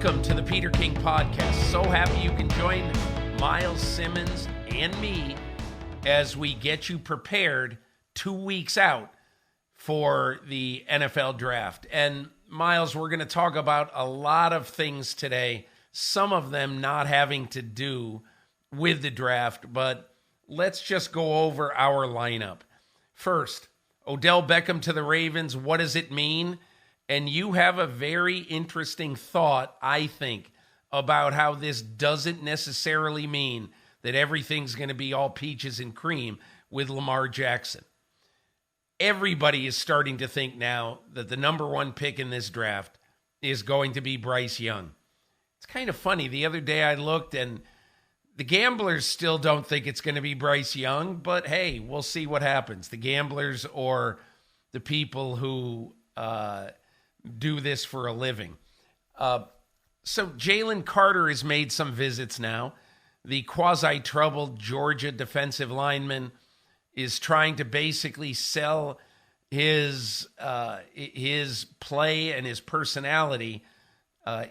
Welcome to the Peter King Podcast. So happy you can join Myles Simmons and me as we get you prepared 2 weeks out for the NFL draft. And Myles, we're going to talk about a lot of things today, some of them not having to do with the draft, but let's just go over our lineup. First, Odell Beckham to the Ravens. What does it mean? And you have a very interesting thought, I think, about how this doesn't necessarily mean that everything's going to be all peaches and cream with Lamar Jackson. Everybody is starting to think now that the number one pick in this draft is going to be Bryce Young. It's kind of funny. The other day I looked and the gamblers still don't think it's going to be Bryce Young, but hey, we'll see what happens. The gamblers or the people who do this for a living. So Jalen Carter has made some visits now. The quasi-troubled Georgia defensive lineman is trying to basically sell his play and his personality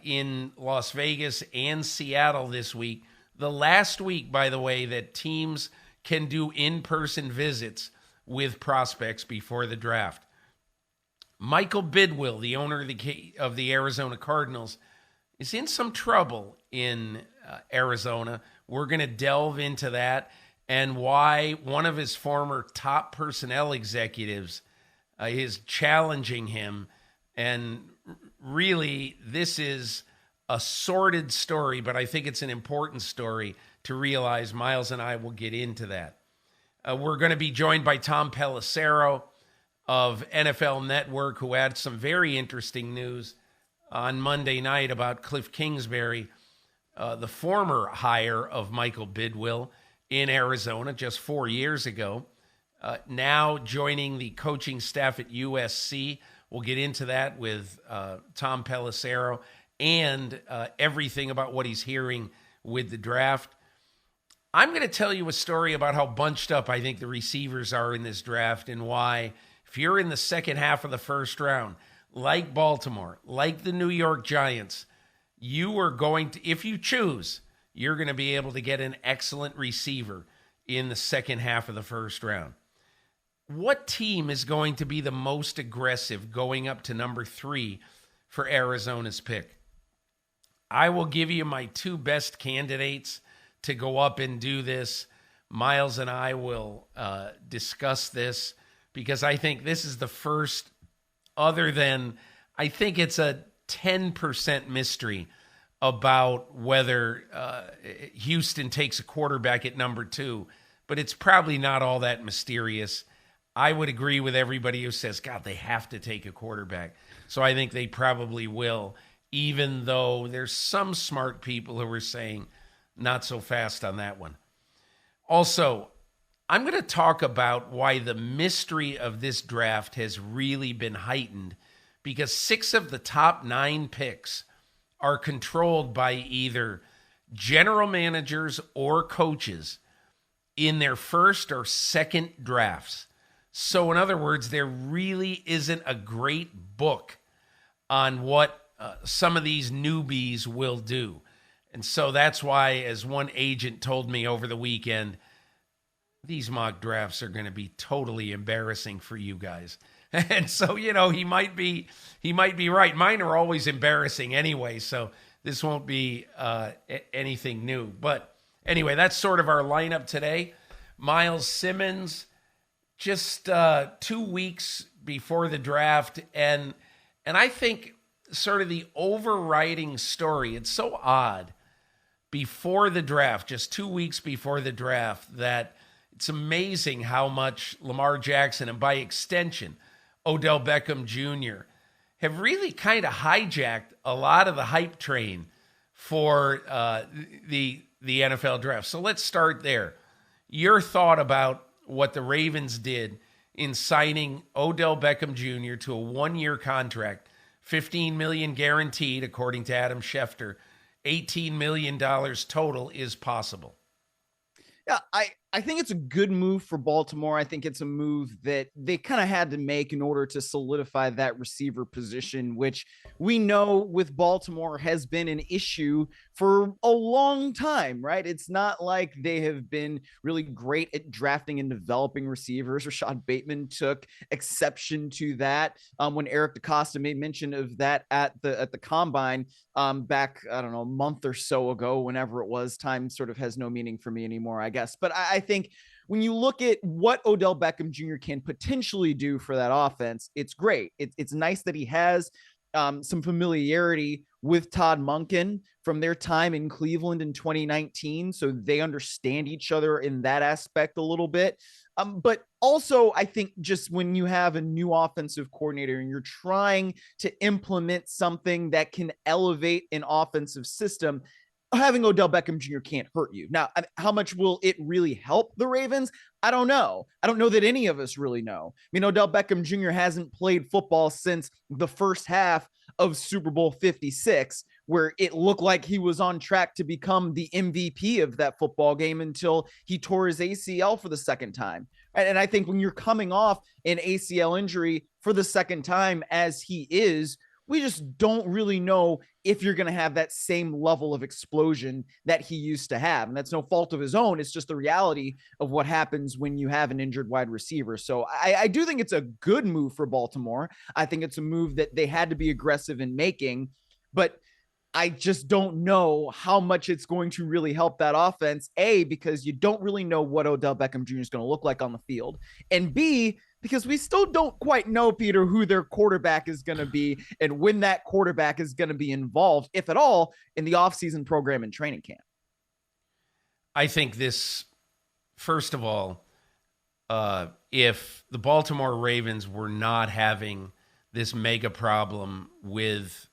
in Las Vegas and Seattle this week. The last week, by the way, that teams can do in-person visits with prospects before the draft. Michael Bidwill, the owner of the Arizona Cardinals, is in some trouble in Arizona. We're going to delve into that and why one of his former top personnel executives is challenging him. And really, this is a sordid story, but I think it's an important story to realize. Myles and I will get into that. We're going to be joined by Tom Pelissero of NFL Network, who had some very interesting news on Monday night about Cliff Kingsbury, the former hire of Michael Bidwill in Arizona just 4 years ago, now joining the coaching staff at USC. We'll get into that with Tom Pelissero and everything about what he's hearing with the draft. I'm going to tell you a story about how bunched up I think the receivers are in this draft and why, if you're in the second half of the first round, like Baltimore, like the New York Giants, you are going to, if you choose, you're going to be able to get an excellent receiver in the second half of the first round. What team is going to be the most aggressive going up to number 3 for Arizona's pick? I will give you my 2 best candidates to go up and do this. Myles and I will discuss this because I think this is the first, other than, I think it's a 10% mystery about whether Houston takes a quarterback at number 2, but it's probably not all that mysterious. I would agree with everybody who says, God, they have to take a quarterback. So I think they probably will, even though there's some smart people who are saying not so fast on that one. Also, I'm going to talk about why the mystery of this draft has really been heightened, because 6 of the top 9 picks are controlled by either general managers or coaches in their first or second drafts. So in other words, there really isn't a great book on what some of these newbies will do. And so that's why, as one agent told me over the weekend, these mock drafts are going to be totally embarrassing for you guys. And so, he might be right. Mine are always embarrassing anyway, so this won't be anything new. But anyway, that's sort of our lineup today. Myles Simmons, just 2 weeks before the draft, and I think sort of the overriding story, it's so odd, before the draft, just 2 weeks before the draft, that it's amazing how much Lamar Jackson, and by extension, Odell Beckham Jr., have really kind of hijacked a lot of the hype train for the NFL draft. So let's start there. Your thought about what the Ravens did in signing Odell Beckham Jr. to a 1-year contract, $15 million guaranteed, according to Adam Schefter, $18 million total is possible. Yeah, I think it's a good move for Baltimore. I think it's a move that they kind of had to make in order to solidify that receiver position, which we know with Baltimore has been an issue for a long time, right? It's not like they have been really great at drafting and developing receivers. Rashad Bateman took exception to that when Eric DeCosta made mention of that at the combine back, I don't know, a month or so ago, whenever it was. Time sort of has no meaning for me anymore, I guess. But I think when you look at what Odell Beckham Jr. can potentially do for that offense, it's great. It's nice that he has some familiarity with Todd Monken from their time in Cleveland in 2019. So they understand each other in that aspect a little bit. But also, I think just when you have a new offensive coordinator and you're trying to implement something that can elevate an offensive system, having Odell Beckham Jr. can't hurt you. Now, how much will it really help the Ravens? I don't know. I don't know that any of us really know. I mean, Odell Beckham Jr. hasn't played football since the first half of Super Bowl 56, where it looked like he was on track to become the MVP of that football game until he tore his ACL for the second time. And I think when you're coming off an ACL injury for the second time, as he is, we just don't really know if you're going to have that same level of explosion that he used to have. And that's no fault of his own. It's just the reality of what happens when you have an injured wide receiver. So I do think it's a good move for Baltimore. I think it's a move that they had to be aggressive in making, but I just don't know how much it's going to really help that offense. A, because you don't really know what Odell Beckham Jr. is going to look like on the field. And B, because we still don't quite know, Peter, who their quarterback is going to be and when that quarterback is going to be involved, if at all, in the offseason program and training camp. I think this, first of all, if the Baltimore Ravens were not having this mega problem with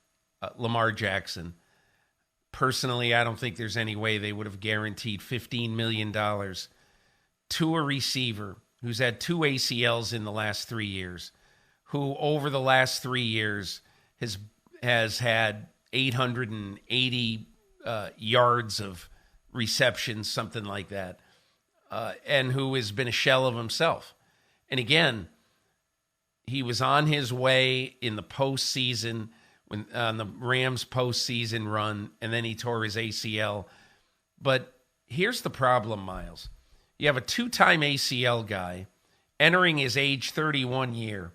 Lamar Jackson, personally, I don't think there's any way they would have guaranteed $15 million to a receiver who's had 2 ACLs in the last 3 years, who over the last 3 years has had 880 yards of receptions, something like that, and who has been a shell of himself. And again, he was on his way in the postseason, when on the Rams postseason run, and then he tore his ACL. But here's the problem, Myles. You have a 2-time ACL guy entering his age 31 year.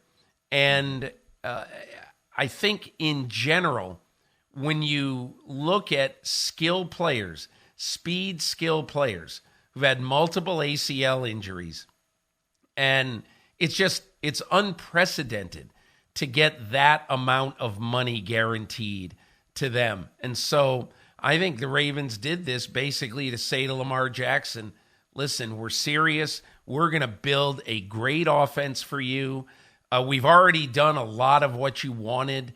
And I think in general, when you look at skill players, speed skill players who've had multiple ACL injuries, and it's unprecedented to get that amount of money guaranteed to them. And so I think the Ravens did this basically to say to Lamar Jackson, listen, we're serious. We're going to build a great offense for you. We've already done a lot of what you wanted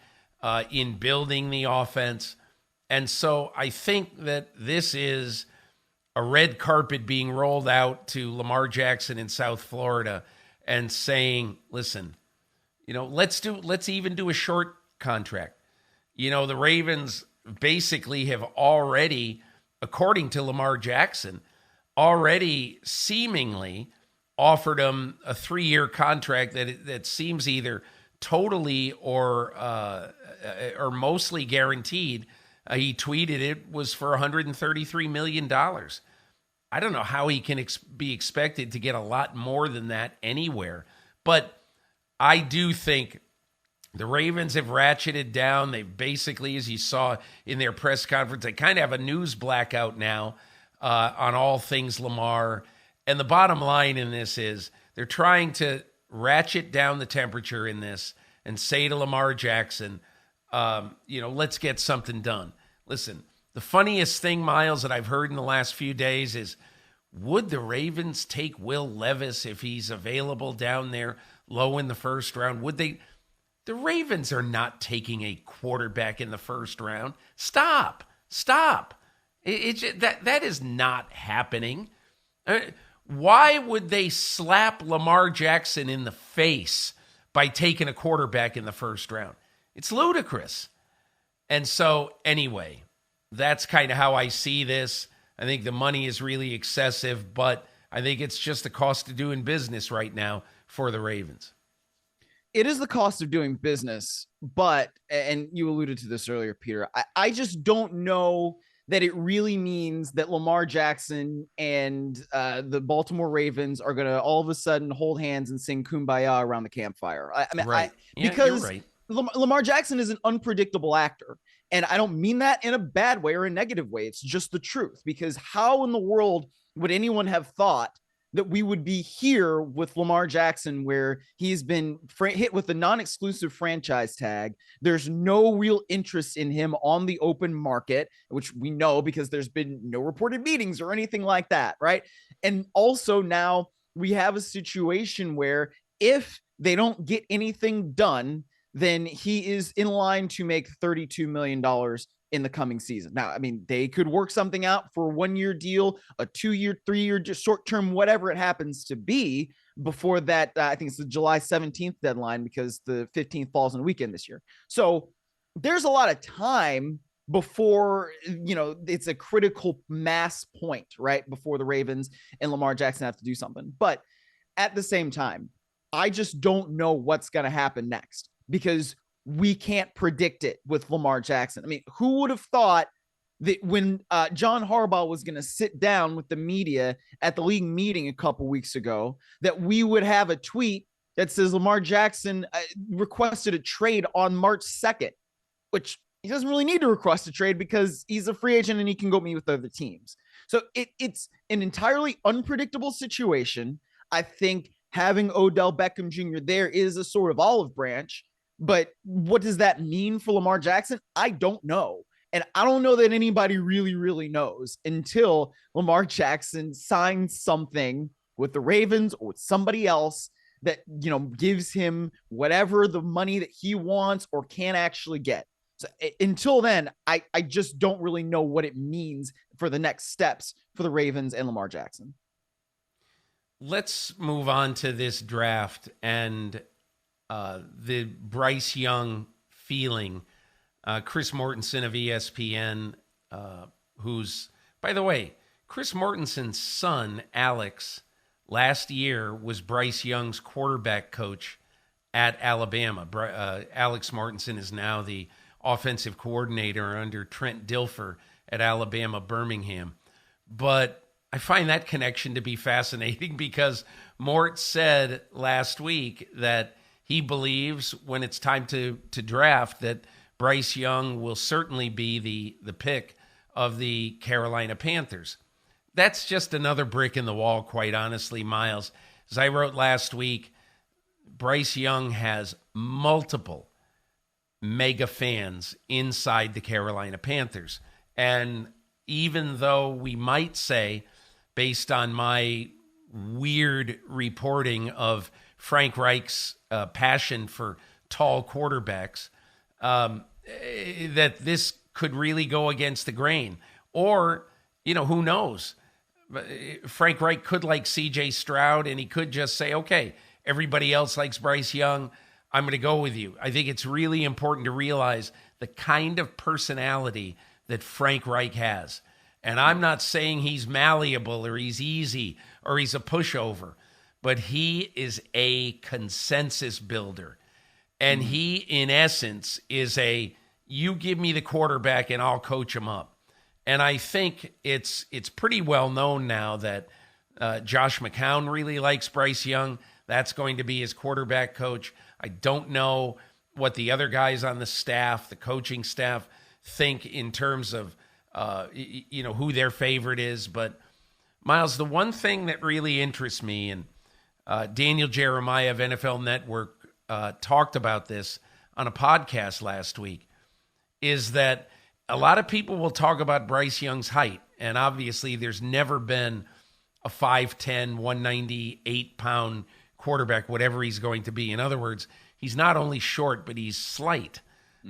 in building the offense. And so I think that this is a red carpet being rolled out to Lamar Jackson in South Florida and saying, listen, let's even do a short contract. The Ravens basically have already, according to Lamar Jackson, already seemingly offered him a 3-year contract that seems either totally or mostly guaranteed. He tweeted it was for $133 million. I don't know how he can be expected to get a lot more than that anywhere. But I do think the Ravens have ratcheted down. They've basically, as you saw in their press conference, they kind of have a news blackout now on all things Lamar. And the bottom line in this is they're trying to ratchet down the temperature in this and say to Lamar Jackson, let's get something done. Listen, the funniest thing, Myles, that I've heard in the last few days is, would the Ravens take Will Levis if he's available down there low in the first round? Would they? The Ravens are not taking a quarterback in the first round. Stop. That is not happening. Why would they slap Lamar Jackson in the face by taking a quarterback in the first round? It's ludicrous. And so, anyway, that's kind of how I see this. I think the money is really excessive, but I think it's just the cost of doing business right now for the Ravens. It is the cost of doing business, but, and you alluded to this earlier, Peter, I just don't know that it really means that Lamar Jackson and the Baltimore Ravens are going to all of a sudden hold hands and sing Kumbaya around the campfire. Right. Because you're right. Lamar Jackson is an unpredictable actor. And I don't mean that in a bad way or a negative way. It's just the truth, because how in the world would anyone have thought that we would be here with Lamar Jackson, where he's been hit with the non-exclusive franchise tag? There's no real interest in him on the open market, which we know because there's been no reported meetings or anything like that, right? And also now we have a situation where if they don't get anything done, then he is in line to make $32 million in the coming season. Now, I mean, they could work something out for a 1-year deal, a 2-year, 3-year, just short-term, whatever it happens to be before that. I think it's the July 17th deadline, because the 15th falls on a weekend this year. So there's a lot of time before, it's a critical mass point, right? Before the Ravens and Lamar Jackson have to do something. But at the same time, I just don't know what's going to happen next, because we can't predict it with Lamar Jackson. I mean, who would have thought that when John Harbaugh was going to sit down with the media at the league meeting a couple weeks ago, that we would have a tweet that says Lamar Jackson requested a trade on March 2nd, which he doesn't really need to request a trade because he's a free agent and he can go meet with other teams. So it's an entirely unpredictable situation. I think having Odell Beckham Jr. there is a sort of olive branch. But what does that mean for Lamar Jackson? I don't know. And I don't know that anybody really, really knows until Lamar Jackson signs something with the Ravens or with somebody else that, gives him whatever the money that he wants or can actually get. So until then, I just don't really know what it means for the next steps for the Ravens and Lamar Jackson. Let's move on to this draft and the Bryce Young feeling. Chris Mortensen of ESPN, who's, by the way, Chris Mortensen's son, Alex, last year was Bryce Young's quarterback coach at Alabama. Alex Mortensen is now the offensive coordinator under Trent Dilfer at Alabama Birmingham. But I find that connection to be fascinating because Mort said last week that he believes when it's time to draft that Bryce Young will certainly be the pick of the Carolina Panthers. That's just another brick in the wall, quite honestly, Miles. As I wrote last week, Bryce Young has multiple mega fans inside the Carolina Panthers. And even though we might say, based on my weird reporting of Frank Reich's passion for tall quarterbacks, that this could really go against the grain. Or, who knows? Frank Reich could like C.J. Stroud, and he could just say, okay, everybody else likes Bryce Young, I'm going to go with you. I think it's really important to realize the kind of personality that Frank Reich has. And I'm not saying he's malleable or he's easy or he's a pushover, but he is a consensus builder. And he, in essence, is you give me the quarterback and I'll coach him up. And I think it's pretty well known now that Josh McCown really likes Bryce Young. That's going to be his quarterback coach. I don't know what the other guys on the staff, the coaching staff, think in terms of who their favorite is. But Miles, the one thing that really interests me, and Daniel Jeremiah of NFL Network talked about this on a podcast last week, is that a lot of people will talk about Bryce Young's height. And obviously there's never been a 5'10", 198-pound quarterback, whatever he's going to be. In other words, he's not only short, but he's slight.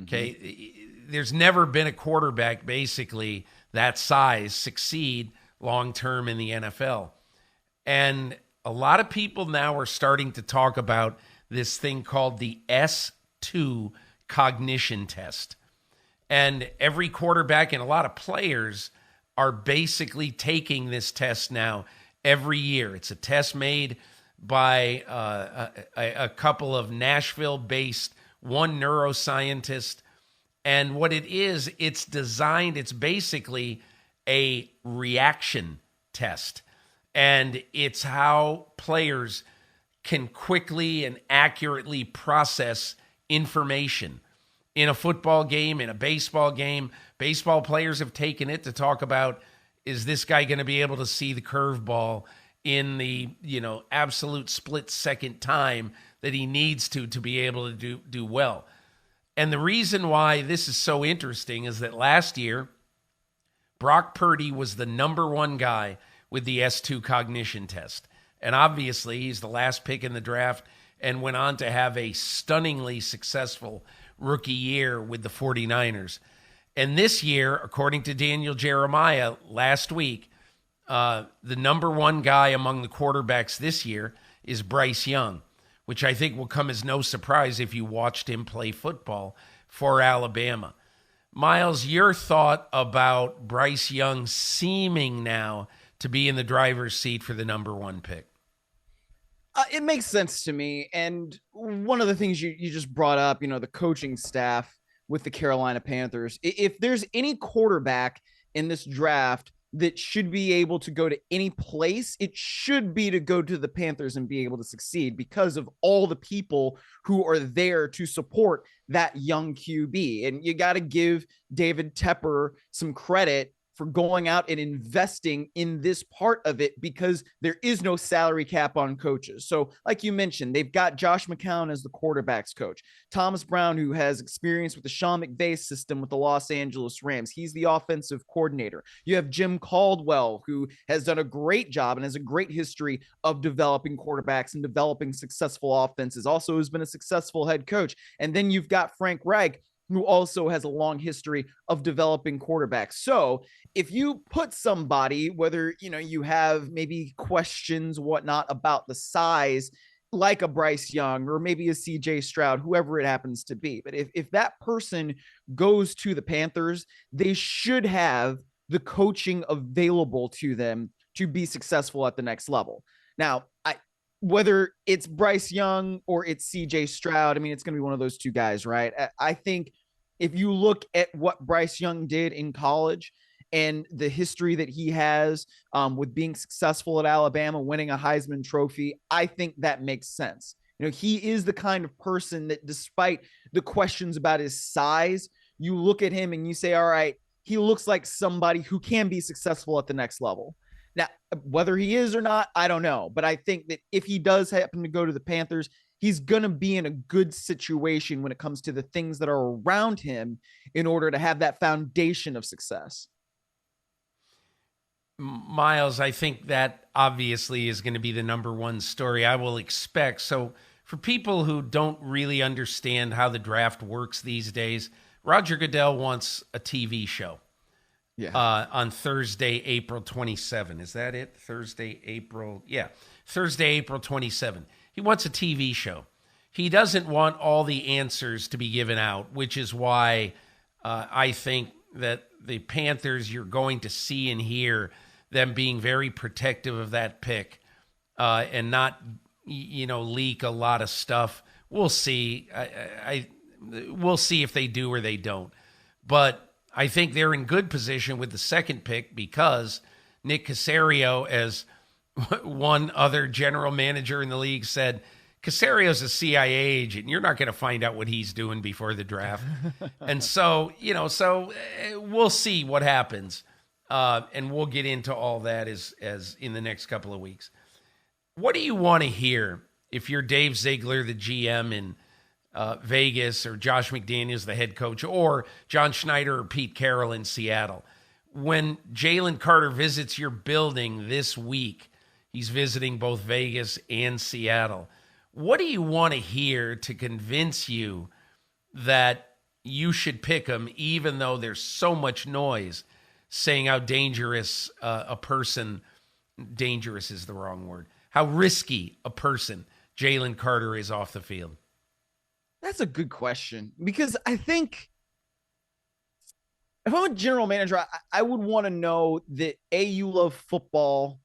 Okay. There's never been a quarterback basically that size succeed long-term in the NFL. And a lot of people now are starting to talk about this thing called the S2 cognition test. And every quarterback and a lot of players are basically taking this test now every year. It's a test made by a couple of Nashville-based, one neuroscientist. And what it is, it's designed, it's basically a reaction test. And it's how players can quickly and accurately process information in a football game, in a baseball game. Baseball players have taken it to talk about, is this guy going to be able to see the curveball in the, absolute split second time that he needs to be able to do well. And the reason why this is so interesting is that last year, Brock Purdy was the number one guy with the S2 cognition test. And obviously, he's the last pick in the draft and went on to have a stunningly successful rookie year with the 49ers. And this year, according to Daniel Jeremiah last week, the number one guy among the quarterbacks this year is Bryce Young, which I think will come as no surprise if you watched him play football for Alabama. Myles, your thought about Bryce Young seeming now to be in the driver's seat for the number one pick? It makes sense to me. And one of the things you just brought up, the coaching staff with the Carolina Panthers, if there's any quarterback in this draft that should be able to go to any place, it should be to go to the Panthers and be able to succeed because of all the people who are there to support that young QB. And you got to give David Tepper some credit for going out and investing in this part of it because there is no salary cap on coaches. So like you mentioned, they've got Josh McCown as the quarterback's coach. Thomas Brown, who has experience with the Sean McVay system with the Los Angeles Rams. He's the offensive coordinator. You have Jim Caldwell, who has done a great job and has a great history of developing quarterbacks and developing successful offenses. Also has been a successful head coach. And then you've got Frank Reich, who also has a long history of developing quarterbacks. So if you put somebody, whether, you have maybe questions, whatnot, about the size, like a Bryce Young or maybe a CJ Stroud, whoever it happens to be. But if that person goes to the Panthers, they should have the coaching available to them to be successful at the next level. Now, whether it's Bryce Young or it's CJ Stroud, it's going to be one of those two guys, right? I think if you look at what Bryce Young did in college and the history that he has with being successful at Alabama, winning a Heisman Trophy, I think that makes sense. He is the kind of person that, despite the questions about his size, you look at him and you say, all right, he looks like somebody who can be successful at the next level. Now, whether he is or not, I don't know. But I think that if he does happen to go to the Panthers, he's going to be in a good situation when it comes to the things that are around him in order to have that foundation of success. Myles, I think that obviously is going to be the number one story I will expect. So for people who don't really understand how the draft works these days, Roger Goodell wants a TV show. Yeah. On Thursday, April 27. Is that it? Thursday, April 27. He wants a TV show. He doesn't want all the answers to be given out, which is why I think that the Panthers, you're going to see and hear them being very protective of that pick and not, leak a lot of stuff. We'll see. We'll see if they do or they don't. But I think they're in good position with the second pick because Nick Caserio, as one other general manager in the league said, Casario's a CIA agent. You're not going to find out what he's doing before the draft. And so, we'll see what happens. And we'll get into all that as in the next couple of weeks. What do you want to hear if you're Dave Ziegler, the GM in Vegas, or Josh McDaniels, the head coach, or John Schneider or Pete Carroll in Seattle? When Jalen Carter visits your building this week, he's visiting both Vegas and Seattle. What do you want to hear to convince you that you should pick him, even though there's so much noise saying how dangerous dangerous is the wrong word, how risky a person Jalen Carter is off the field? That's a good question, because I think if I'm a general manager, I would want to know that A, you love football,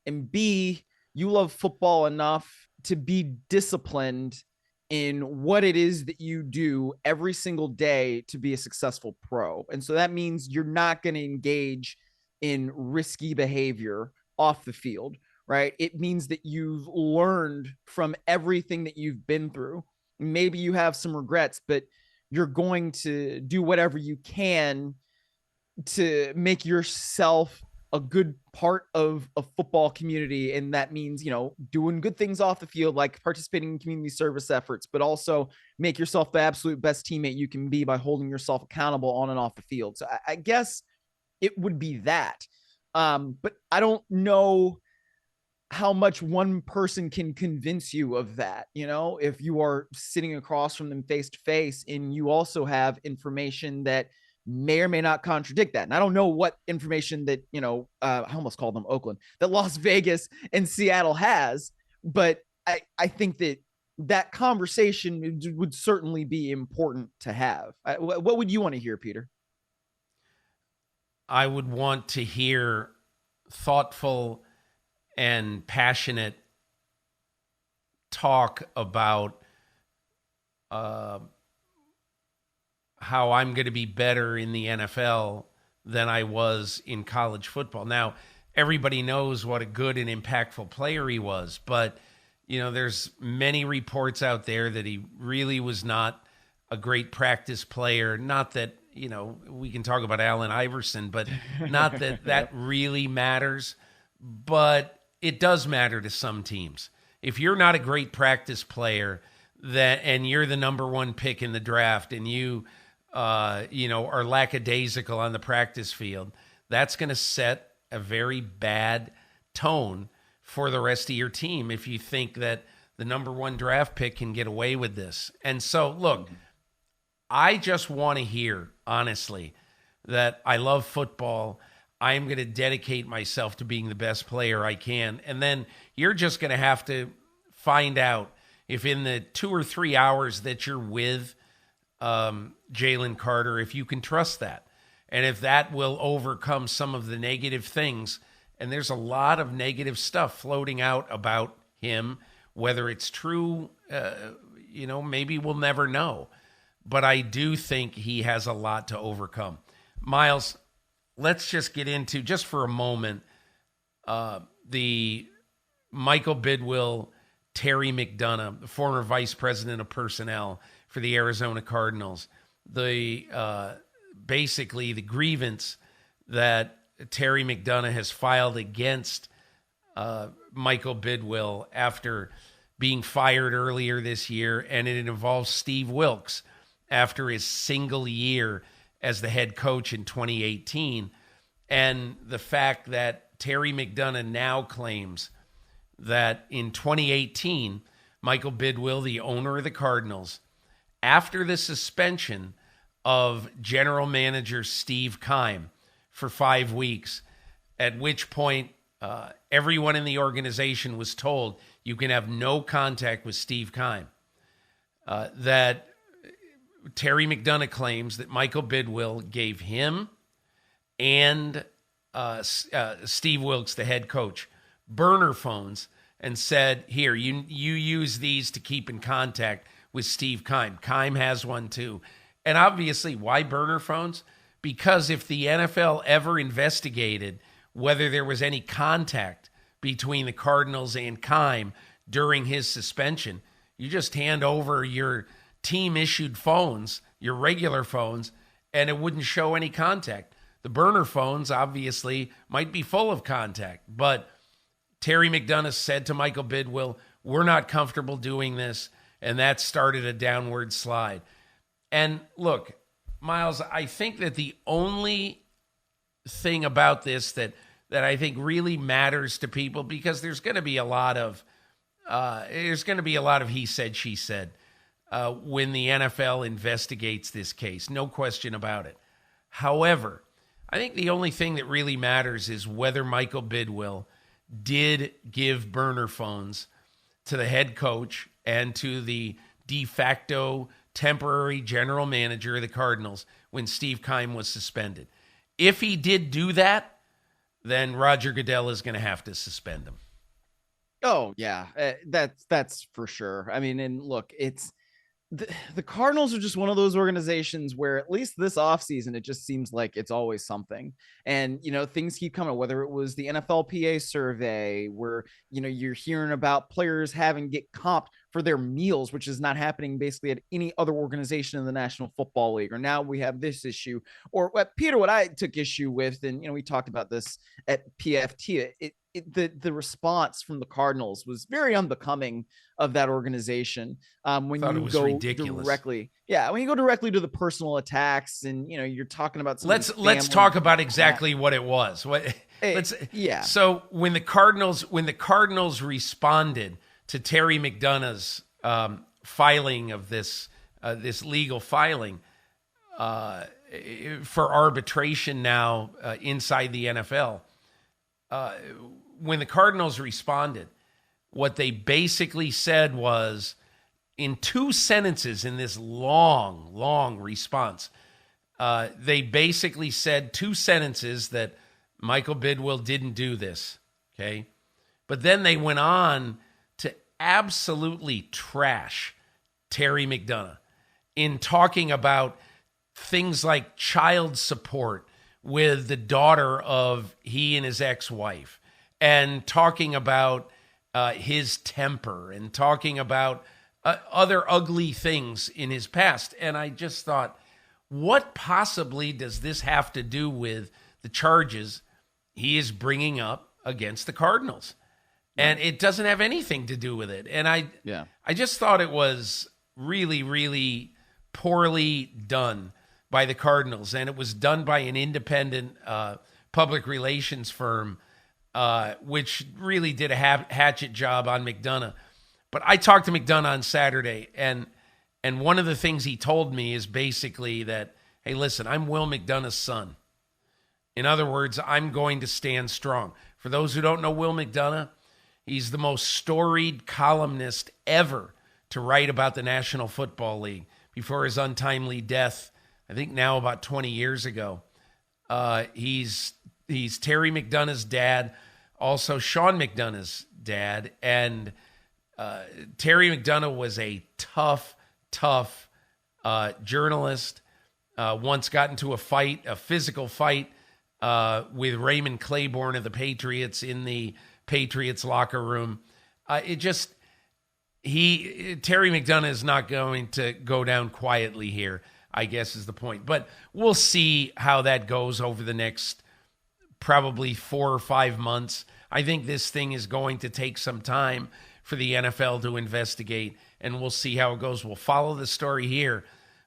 and B, you love football enough to be disciplined in what it is that you do every single day to be a successful pro. And so that means you're not going to engage in risky behavior off the field, right? It means that you've learned from everything that you've been through. Maybe you have some regrets, but you're going to do whatever you can to make yourself a good part of a football community. And that means, doing good things off the field, like participating in community service efforts, but also make yourself the absolute best teammate you can be by holding yourself accountable on and off the field. So I guess it would be that. But I don't know how much one person can convince you of that. If you are sitting across from them face to face and you also have information that may or may not contradict that. And I don't know what information that, I almost called them Oakland, that Las Vegas and Seattle has, but I think that conversation would certainly be important to have. What would you want to hear, Peter? I would want to hear thoughtful and passionate talk about how I'm going to be better in the NFL than I was in college football. Now, everybody knows what a good and impactful player he was, but there's many reports out there that he really was not a great practice player. Not that, we can talk about Allen Iverson, but not that that really matters. But it does matter to some teams. If you're not a great practice player and you're the number one pick in the draft and you are lackadaisical on the practice field, that's going to set a very bad tone for the rest of your team if you think that the number one draft pick can get away with this. And so, look, I just want to hear, honestly, that I love football. I'm going to dedicate myself to being the best player I can. And then you're just going to have to find out if in the 2 or 3 hours that you're with Jalen Carter, if you can trust that. And if that will overcome some of the negative things. And there's a lot of negative stuff floating out about him. Whether it's true, maybe we'll never know. But I do think he has a lot to overcome. Myles, let's just get into, just for a moment, the Michael Bidwill, Terry McDonough, the former vice president of personnel for the Arizona Cardinals. Basically the grievance that Terry McDonough has filed against Michael Bidwill after being fired earlier this year, and it involves Steve Wilks after his single year as the head coach in 2018, and the fact that Terry McDonough now claims that in 2018, Michael Bidwill, the owner of the Cardinals, after the suspension of general manager Steve Keim for 5 weeks, at which point everyone in the organization was told you can have no contact with Steve Keim, that Terry McDonough claims that Michael Bidwill gave him and Steve Wilks, the head coach, burner phones and said, here, you use these to keep in contact with Steve Keim. Keim has one too. And obviously, why burner phones? Because if the NFL ever investigated whether there was any contact between the Cardinals and Keim during his suspension, you just hand over your team-issued phones, your regular phones, and it wouldn't show any contact. The burner phones, obviously, might be full of contact, but Terry McDonough said to Michael Bidwill, we're not comfortable doing this, and that started a downward slide. And look, Myles, I think that the only thing about this that I think really matters to people, because there's going to be a lot of he said, she said, when the NFL investigates this case. No question about it. However, I think the only thing that really matters is whether Michael Bidwill did give burner phones to the head coach and to the de facto temporary general manager of the Cardinals when Steve Keim was suspended. If he did do that, then Roger Goodell is going to have to suspend him. Oh yeah, that's for sure. I mean, and look, it's the Cardinals are just one of those organizations where at least this offseason, it just seems like it's always something. And, things keep coming, whether it was the NFLPA survey where, you're hearing about players having get comped for their meals, which is not happening basically at any other organization in the National Football League. Or now we have this issue, or what I took issue with, and, we talked about this at PFT, the response from the Cardinals was very unbecoming of that organization. When you go ridiculous. Directly, when you go directly to the personal attacks, and you're talking about let's talk about exactly what it was. So when the Cardinals responded to Terry McDonough's filing of this legal filing for arbitration now inside the NFL. When the Cardinals responded, what they basically said was, in two sentences in this long response, they basically said two sentences that Michael Bidwill didn't do this, okay? But then they went on to absolutely trash Terry McDonough in talking about things like child support with the daughter of he and his ex-wife, and talking about his temper, and talking about other ugly things in his past. And I just thought, what possibly does this have to do with the charges he is bringing up against the Cardinals? And it doesn't have anything to do with it. And I just thought it was really, really poorly done by the Cardinals. And it was done by an independent public relations firm, which really did a hatchet job on McDonough. But I talked to McDonough on Saturday, and one of the things he told me is basically that, hey, listen, I'm Will McDonough's son. In other words, I'm going to stand strong. For those who don't know Will McDonough, he's the most storied columnist ever to write about the National Football League before his untimely death, I think now about 20 years ago. He's Terry McDonough's dad, also Sean McDonough's dad, and Terry McDonough was a tough journalist. Once got into a physical fight with Raymond Claiborne of the Patriots in the Patriots locker room. Terry McDonough is not going to go down quietly here, I guess is the point. But we'll see how that goes over the next probably 4 or 5 months. I think this thing is going to take some time for the NFL to investigate, and we'll see how it goes. We'll follow the story here,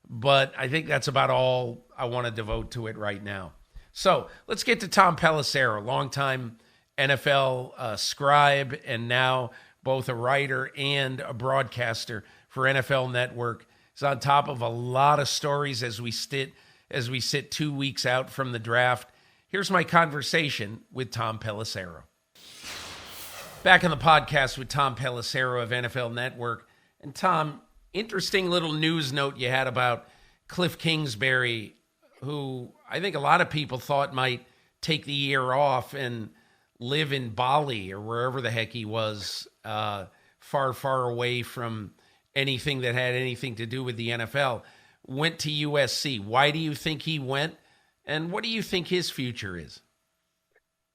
but I think that's about all I want to devote to it right now. So let's get to Tom Pelissero, longtime NFL scribe, and now both a writer and a broadcaster for NFL Network. He's on top of a lot of stories as we sit 2 weeks out from the draft. Here's my conversation with Tom Pelissero. Back on the podcast with Tom Pelissero of NFL Network. And Tom, interesting little news note you had about Cliff Kingsbury, who I think a lot of people thought might take the year off and live in Bali or wherever the heck he was, far away from anything that had anything to do with the NFL. Went to USC. Why do you think he went? And what do you think his future is?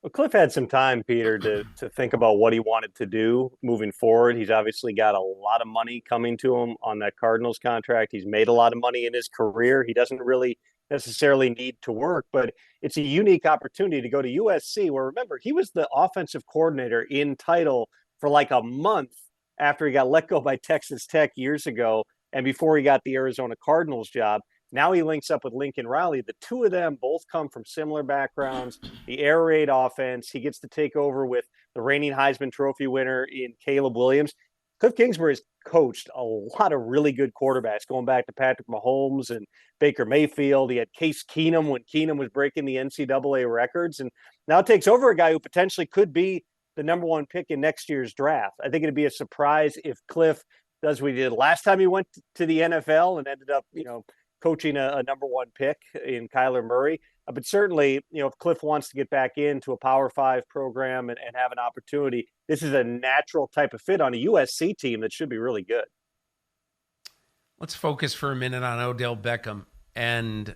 Well, Cliff had some time, Peter, to think about what he wanted to do moving forward. He's obviously got a lot of money coming to him on that Cardinals contract. He's made a lot of money in his career. He doesn't really necessarily need to work, but it's a unique opportunity to go to USC, where, remember, he was the offensive coordinator in title for like a month after he got let go by Texas Tech years ago and before he got the Arizona Cardinals job. Now he links up with Lincoln Riley. The two of them both come from similar backgrounds, the air raid offense. He gets to take over with the reigning Heisman Trophy winner in Caleb Williams. Cliff Kingsbury's coached a lot of really good quarterbacks, going back to Patrick Mahomes and Baker Mayfield. He had Case Keenum when Keenum was breaking the NCAA records, and now takes over a guy who potentially could be the number one pick in next year's draft. I think it'd be a surprise if Cliff does what he did last time he went to the NFL and ended up, coaching a number one pick in Kyler Murray. But certainly, if Cliff wants to get back into a Power 5 program and have an opportunity, this is a natural type of fit on a USC team that should be really good. Let's focus for a minute on Odell Beckham and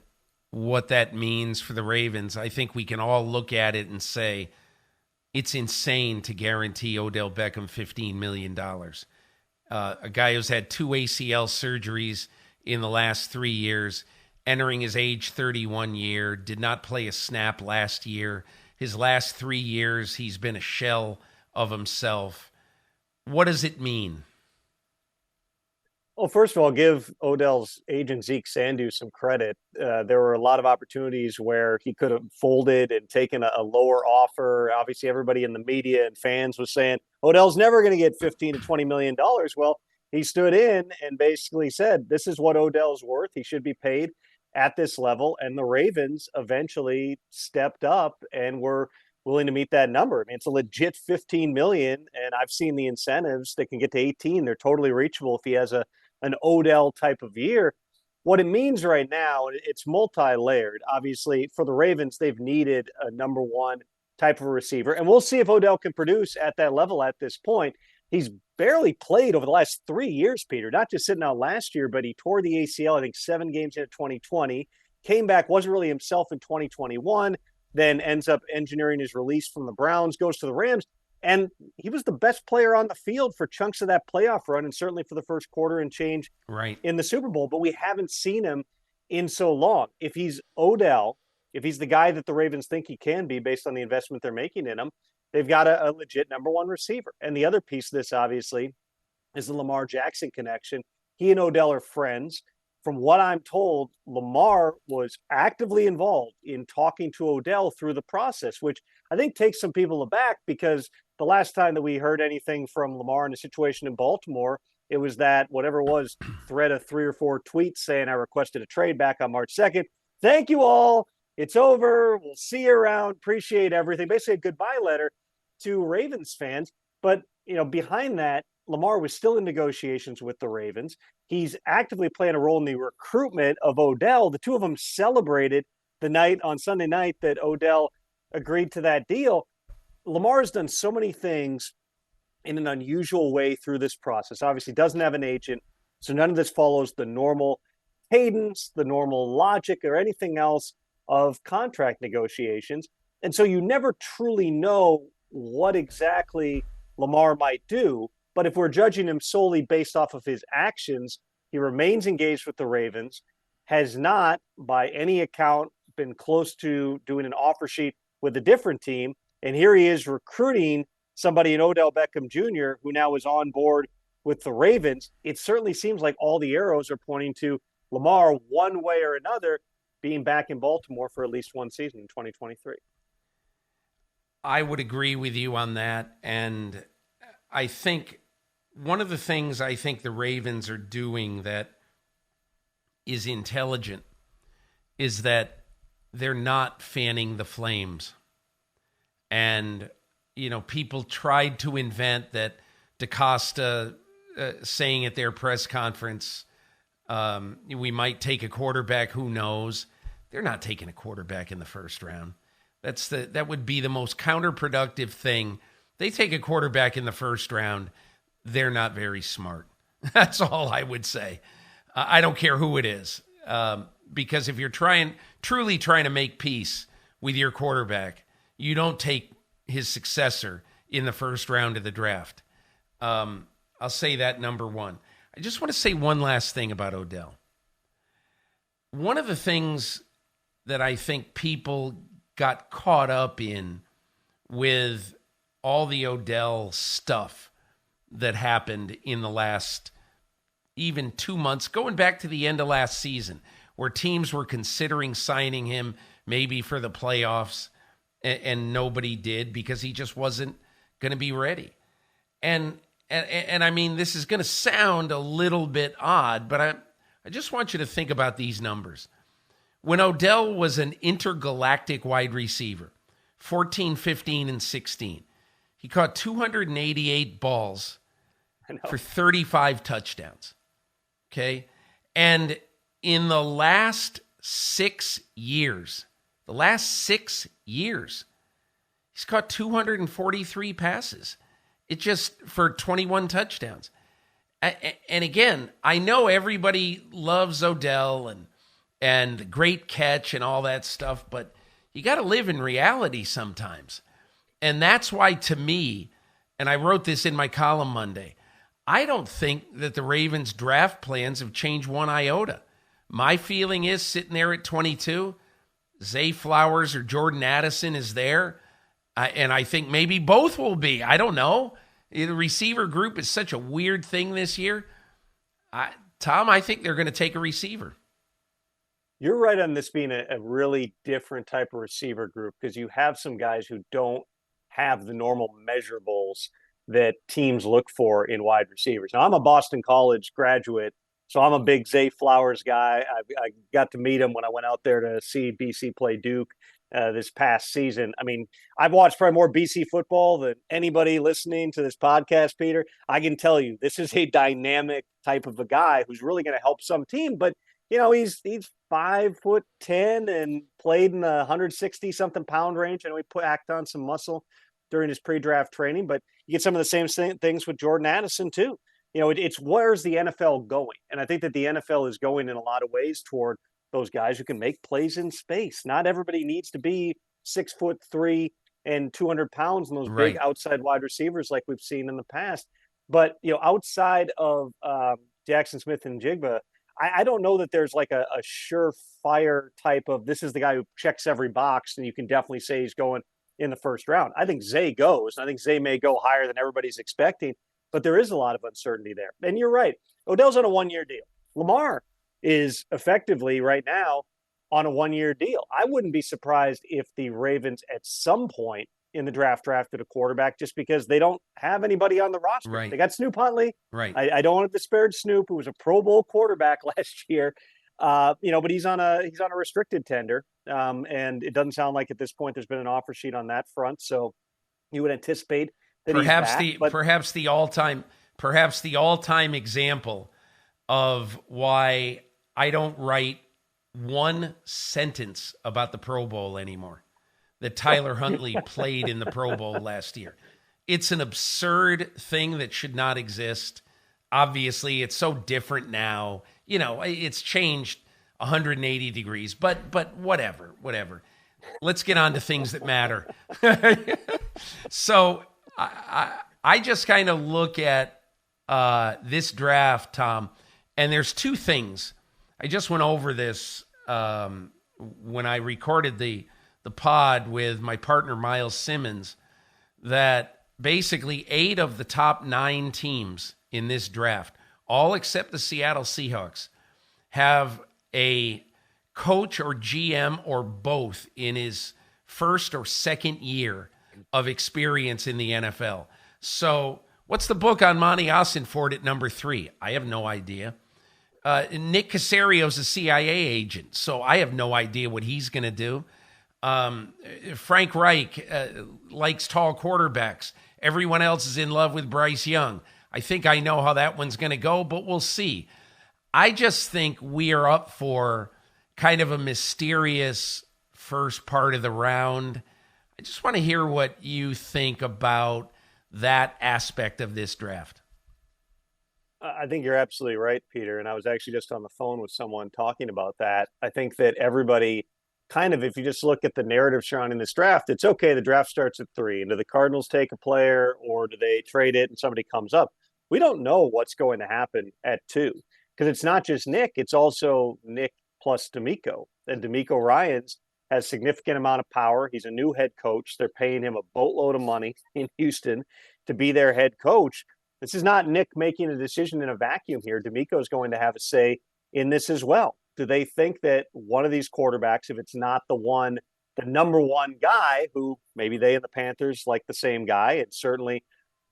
what that means for the Ravens. I think we can all look at it and say it's insane to guarantee Odell Beckham $15 million. A guy who's had 2 ACL surgeries in the last 3 years, entering his age 31 year, did not play a snap last year. His last 3 years, he's been a shell of himself. What does it mean? Well, first of all, give Odell's agent Zeke Sandu some credit. There were a lot of opportunities where he could have folded and taken a lower offer. Obviously, everybody in the media and fans was saying Odell's never going to get $15 to $20 million. Well, he stood in and basically said, this is what Odell's worth. He should be paid at this level. And the Ravens eventually stepped up and were willing to meet that number. I mean, it's a legit $15 million, and I've seen the incentives that can get to 18. They're totally reachable if he has an Odell type of year. What it means right now, it's multi-layered. Obviously, for the Ravens, they've needed a number one type of receiver, and we'll see if Odell can produce at that level at this point. He's barely played over the last 3 years, Peter, not just sitting out last year, but he tore the ACL, I think, 7 games into 2020, came back, wasn't really himself in 2021, then ends up engineering his release from the Browns, goes to the Rams. And he was the best player on the field for chunks of that playoff run, and certainly for the first quarter and change in the Super Bowl. But we haven't seen him in so long. If he's Odell, if he's the guy that the Ravens think he can be based on the investment they're making in him, they've got a legit number one receiver. And the other piece of this, obviously, is the Lamar Jackson connection. He and Odell are friends. From what I'm told, Lamar was actively involved in talking to Odell through the process, which I think takes some people aback, because the last time that we heard anything from Lamar in a situation in Baltimore, it was that whatever it was, thread of 3 or 4 tweets saying I requested a trade back on March 2nd. Thank you all. It's over. We'll see you around. Appreciate everything. Basically a goodbye letter to Ravens fans. But, behind that, Lamar was still in negotiations with the Ravens. He's actively playing a role in the recruitment of Odell. The two of them celebrated the night on Sunday night that Odell agreed to that deal. Lamar has done so many things in an unusual way through this process. Obviously doesn't have an agent, so none of this follows the normal cadence, the normal logic, or anything else of contract negotiations. And so you never truly know what exactly Lamar might do. But if we're judging him solely based off of his actions, he remains engaged with the Ravens, has not, by any account, been close to doing an offer sheet with a different team. And here he is recruiting somebody in Odell Beckham Jr., who now is on board with the Ravens. It certainly seems like all the arrows are pointing to Lamar, one way or another, being back in Baltimore for at least one season in 2023. I would agree with you on that. And I think one of the things I think the Ravens are doing that is intelligent is that they're not fanning the flames. And, people tried to invent that DaCosta saying at their press conference, we might take a quarterback, who knows? They're not taking a quarterback in the first round. That would be the most counterproductive thing. They take a quarterback in the first round, they're not very smart. That's all I would say. I don't care who it is. Because if you're truly trying to make peace with your quarterback, you don't take his successor in the first round of the draft. I'll say that, number one. I just want to say one last thing about Odell. One of the things that I think people got caught up in with all the Odell stuff that happened in the last even 2 months, going back to the end of last season, where teams were considering signing him maybe for the playoffs, and nobody did because he just wasn't going to be ready. And I mean, this is going to sound a little bit odd, but I just want you to think about these numbers. When Odell was an intergalactic wide receiver, 14, 15, and 16, he caught 288 balls for 35 touchdowns. Okay? And in the last 6 years, he's caught 243 passes. It just for 21 touchdowns. And again, I know everybody loves Odell and great catch and all that stuff, but you got to live in reality sometimes. And that's why, to me, and I wrote this in my column Monday, I don't think that the Ravens' draft plans have changed one iota. My feeling is sitting there at 22, Zay Flowers or Jordan Addison is there, and I think maybe both will be. I don't know. The receiver group is such a weird thing this year. Tom, I think they're going to take a receiver. You're right on this being a really different type of receiver group because you have some guys who don't have the normal measurables that teams look for in wide receivers. Now, I'm a Boston College graduate, so I'm a big Zay Flowers guy. I got to meet him when I went out there to see BC play Duke this past season. I mean, I've watched probably more BC football than anybody listening to this podcast, Peter. I can tell you this is a dynamic type of a guy who's really going to help some team. But, you know, he's 5'10" and played in the 160-something pound range. And we packed on some muscle during his pre-draft training. But you get some of the same things with Jordan Addison, too. You know, it's where's the NFL going? And I think that the NFL is going in a lot of ways toward those guys who can make plays in space. Not everybody needs to be 6'3" and 200 pounds in those big outside wide receivers like we've seen in the past. But, you know, outside of Jackson Smith and Jigba, I don't know that there's like a surefire type of this is the guy who checks every box and you can definitely say he's going in the first round. I think Zay goes. I think Zay may go higher than everybody's expecting, but there is a lot of uncertainty there. And you're right. Odell's on a one-year deal. Lamar is effectively right now on a one-year deal. I wouldn't be surprised if the Ravens at some point in the draft drafted a quarterback just because they don't have anybody on the roster. Right. They got Snoop Huntley. Right. I don't want to disparage Snoop, who was a Pro Bowl quarterback last year. You know, but he's on a restricted tender. And it doesn't sound like at this point there's been an offer sheet on that front. So you would anticipate that perhaps the all-time example of why I don't write one sentence about the Pro Bowl anymore. That Tyler Huntley played in the Pro Bowl last year. It's an absurd thing that should not exist. Obviously, it's so different now. You know, it's changed 180 degrees, but whatever. Let's get on to things that matter. So I just kind of look at this draft, Tom, and there's two things. I just went over this when I recorded the pod with my partner, Myles Simmons, that basically 8 of the top 9 teams in this draft, all except the Seattle Seahawks, have a coach or GM or both in his first or second year of experience in the NFL. So what's the book on Monty Ossenford at number 3? I have no idea. Nick Casario's a CIA agent, so I have no idea what he's going to do. Frank Reich likes tall quarterbacks. Everyone else is in love with Bryce Young. I think I know how that one's going to go, but we'll see. I just think we are up for kind of a mysterious first part of the round. I just want to hear what you think about that aspect of this draft. I think you're absolutely right, Peter. And I was actually just on the phone with someone talking about that. I think that everybody kind of, if you just look at the narrative surrounding this draft, it's okay, the draft starts at 3. And do the Cardinals take a player or do they trade it and somebody comes up? We don't know what's going to happen at 2 because it's not just Nick, it's also Nick plus D'Amico. And D'Amico Ryans has a significant amount of power. He's a new head coach. They're paying him a boatload of money in Houston to be their head coach. This is not Nick making a decision in a vacuum here. D'Amico is going to have a say in this as well. Do they think that one of these quarterbacks, if it's not the number one guy who maybe they and the Panthers like the same guy, and certainly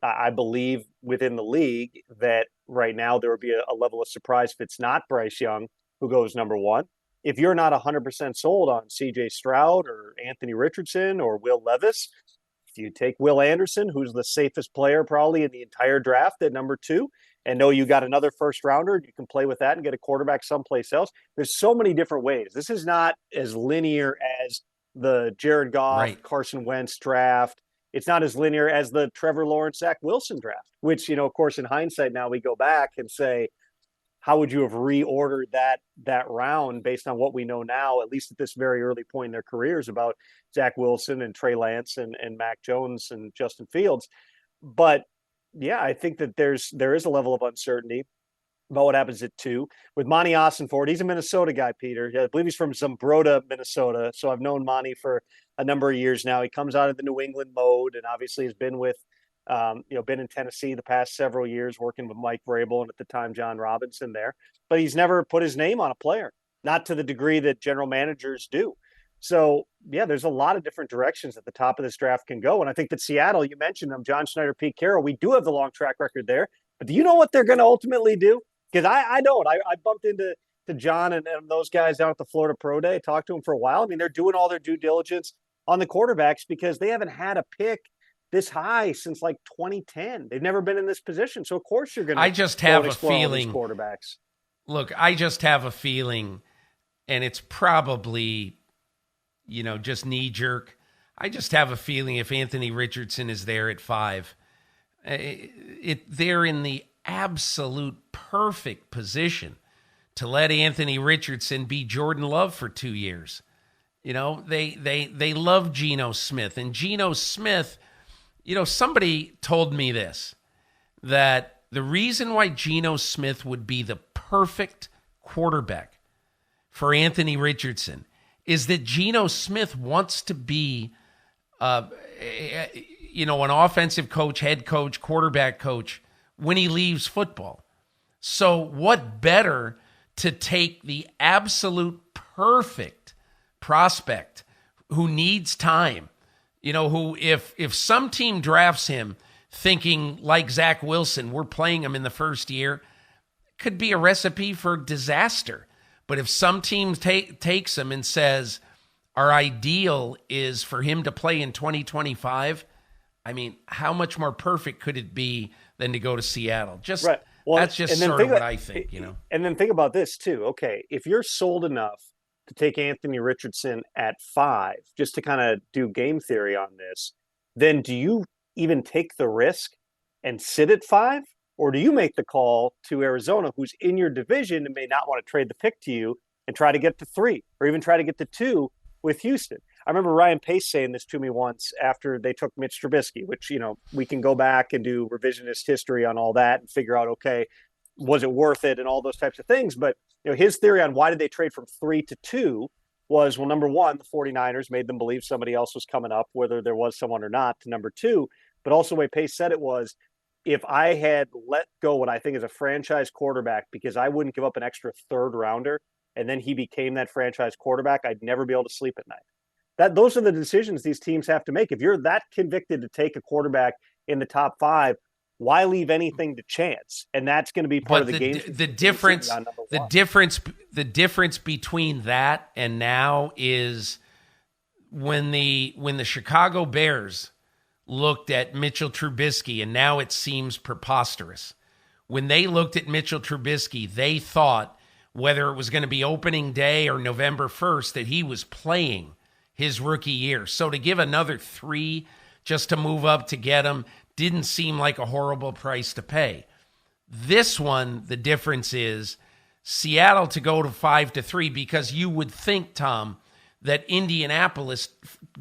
I believe within the league that right now there would be a level of surprise if it's not Bryce Young who goes number 1. If you're not 100% sold on CJ Stroud or Anthony Richardson or Will Levis, Do you take Will Anderson, who's the safest player probably in the entire draft at number 2, and know you got another first rounder, you can play with that and get a quarterback someplace else? There's so many different ways. This is not as linear as the Jared Goff, Right. Carson Wentz draft. It's not as linear as the Trevor Lawrence, Zach Wilson draft, which, of course, in hindsight, now we go back and say, how would you have reordered that round based on what we know now, at least at this very early point in their careers, about Zach Wilson and Trey Lance and Mac Jones and Justin Fields? But yeah, I think that there is a level of uncertainty about what happens at 2 with Monty Ossenfort. He's a Minnesota guy, Peter. I believe he's from Zumbrota, Minnesota. So I've known Monty for a number of years now. He comes out of the New England mode and obviously has been with, been in Tennessee the past several years, working with Mike Vrabel and at the time John Robinson there. But he's never put his name on a player, not to the degree that general managers do. So, yeah, there's a lot of different directions that the top of this draft can go. And I think that Seattle, you mentioned them, John Schneider, Pete Carroll, we do have the long track record there. But do you know what they're going to ultimately do? Because I don't. I bumped into John and those guys down at the Florida Pro Day, talked to them for a while. I mean, they're doing all their due diligence on the quarterbacks because they haven't had a pick this high since like 2010. They've never been in this position. So, of course, you're going to I just have a feeling. Quarterbacks. Look, I just have a feeling, and it's probably, just knee jerk. I just have a feeling if Anthony Richardson is there at 5, they're in the absolute perfect position to let Anthony Richardson be Jordan Love for 2 years. They love Geno Smith, and Geno Smith, somebody told me this, that the reason why Geno Smith would be the perfect quarterback for Anthony Richardson is that Geno Smith wants to be, an offensive coach, head coach, quarterback coach when he leaves football. So what better to take the absolute perfect prospect who needs time, who if some team drafts him thinking like Zach Wilson, we're playing him in the first year, could be a recipe for disaster. But if some team takes him and says, our ideal is for him to play in 2025, I mean, how much more perfect could it be than to go to Seattle? Right. Well, that's just sort of what I think, And then think about this too. Okay, if you're sold enough to take Anthony Richardson at 5, just to kind of do game theory on this, then do you even take the risk and sit at 5? Or do you make the call to Arizona, who's in your division and may not want to trade the pick to you, and try to get to 3 or even try to get to 2 with Houston? I remember Ryan Pace saying this to me once after they took Mitch Trubisky, which, we can go back and do revisionist history on all that and figure out, okay, was it worth it and all those types of things. But, his theory on why did they trade from 3 to 2 was, well, number one, the 49ers made them believe somebody else was coming up, whether there was someone or not, to number 2. But also the way Pace said it was, if I had let go what I think is a franchise quarterback because I wouldn't give up an extra 3rd rounder and then he became that franchise quarterback, I'd never be able to sleep at night. Those are the decisions these teams have to make. If you're that convicted to take a quarterback in the top 5, why leave anything to chance? And that's going to be part of the game. The difference between that and now is when the Chicago Bears looked at Mitchell Trubisky, and now it seems preposterous. When they looked at Mitchell Trubisky, they thought whether it was going to be opening day or November 1st that he was playing his rookie year. So to give another 3 just to move up to get him didn't seem like a horrible price to pay. This one, the difference is Seattle to go to 5 to 3, because you would think, Tom, that Indianapolis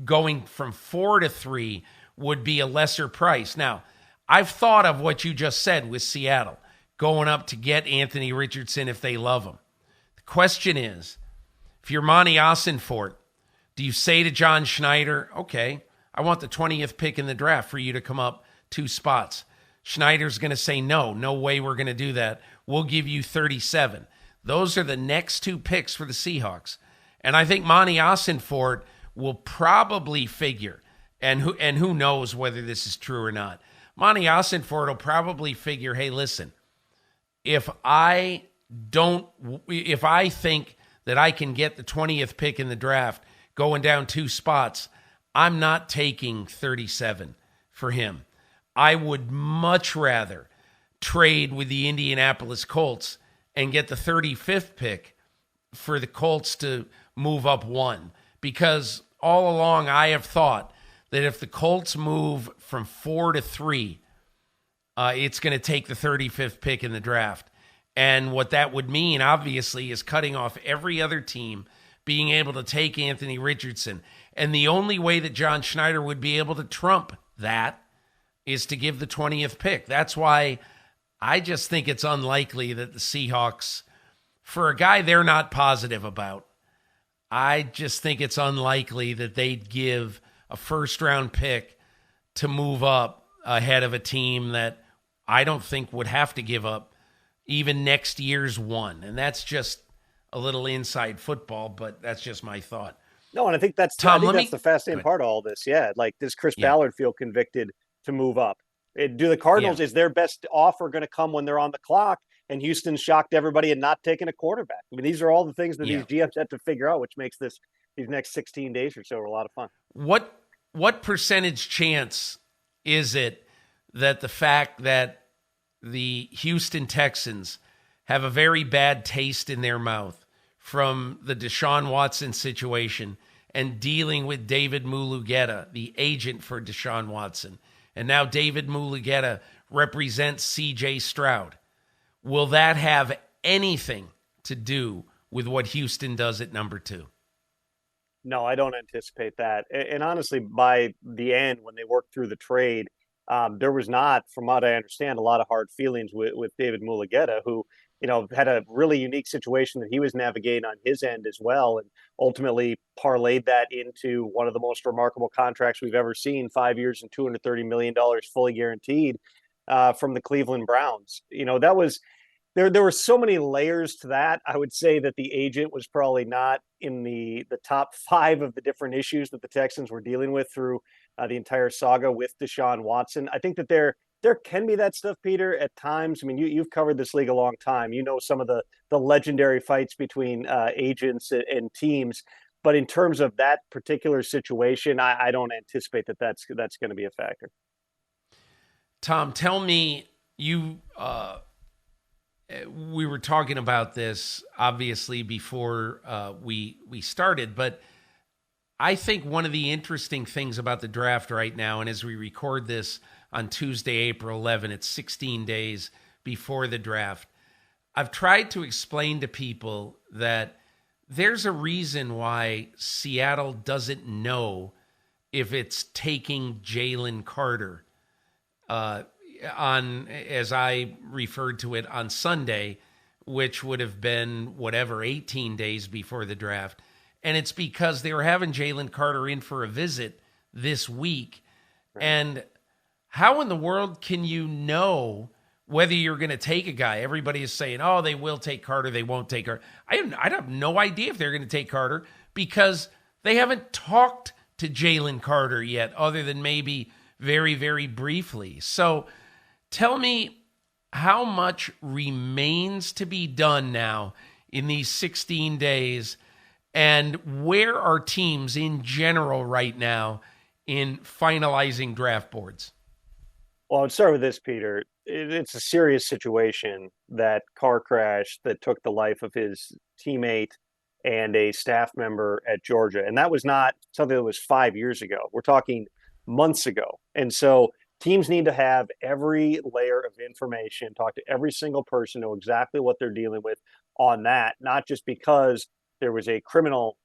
going from 4 to 3 would be a lesser price. Now, I've thought of what you just said with Seattle, going up to get Anthony Richardson if they love him. The question is, if you're Monty Ossenfort, do you say to John Schneider, okay, I want the 20th pick in the draft for you to come up 2 spots? Schneider's going to say, no way we're going to do that. We'll give you 37. Those are the next 2 picks for the Seahawks. And I think Monty Ossenfort will probably figure, and who knows whether this is true or not, Monty Ossenfort will probably figure, hey, listen, if I think that I can get the 20th pick in the draft going down 2 spots, I'm not taking 37 for him. I would much rather trade with the Indianapolis Colts and get the 35th pick for the Colts to move up one. Because all along I have thought that if the Colts move from 4 to 3, it's going to take the 35th pick in the draft. And what that would mean, obviously, is cutting off every other team being able to take Anthony Richardson. And the only way that John Schneider would be able to trump that is to give the 20th pick. That's why I just think it's unlikely that the Seahawks, for a guy they're not positive about, I just think it's unlikely that they'd give a first-round pick to move up ahead of a team that I don't think would have to give up even next year's one. And that's just a little inside football, but that's just my thought. No, and I think that's that's the fascinating part of all this. Yeah, like, does Chris Ballard feel convicted to move up? Do the Cardinals, is their best offer going to come when they're on the clock? And Houston shocked everybody and not taking a quarterback. I mean, these are all the things that these GMs have to figure out, which makes these next 16 days or so a lot of fun. What percentage chance is it that the fact that the Houston Texans have a very bad taste in their mouth from the Deshaun Watson situation and dealing with David Mulugheta, the agent for Deshaun Watson, and now David Mulugheta represents C.J. Stroud, will that have anything to do with what Houston does at number 2? No, I don't anticipate that. And honestly, by the end, when they worked through the trade, there was not, from what I understand, a lot of hard feelings with David Mulugheta, who, had a really unique situation that he was navigating on his end as well, and ultimately parlayed that into one of the most remarkable contracts we've ever seen, 5 years and $230 million fully guaranteed from the Cleveland Browns. That was there were so many layers to that. I would say that the agent was probably not in the top 5 of the different issues that the Texans were dealing with through the entire saga with Deshaun Watson. I think that there can be that stuff, Peter, at times. I mean, you've covered this league a long time. You know some of the legendary fights between agents and teams. But in terms of that particular situation, I don't anticipate that's going to be a factor. Tom, tell me, we were talking about this obviously before we started, but I think one of the interesting things about the draft right now, and as we record this on Tuesday, April 11, it's 16 days before the draft, I've tried to explain to people that there's a reason why Seattle doesn't know if it's taking Jalen Carter on, as I referred to it, on Sunday, which would have been 18 days before the draft. And it's because they were having Jalen Carter in for a visit this week. Right. And how in the world can you know whether you're going to take a guy? Everybody is saying, oh, they will take Carter, they won't take Carter. I have no idea if they're going to take Carter because they haven't talked to Jalen Carter yet, other than maybe very, very briefly. So tell me, how much remains to be done now in these 16 days, and where are teams in general right now in finalizing draft boards? Well, I'd start with this, Peter. It's a serious situation, that car crash that took the life of his teammate and a staff member at Georgia. And that was not something that was 5 years ago. We're talking months ago. And so teams need to have every layer of information, talk to every single person, know exactly what they're dealing with on that, not just because there was a criminal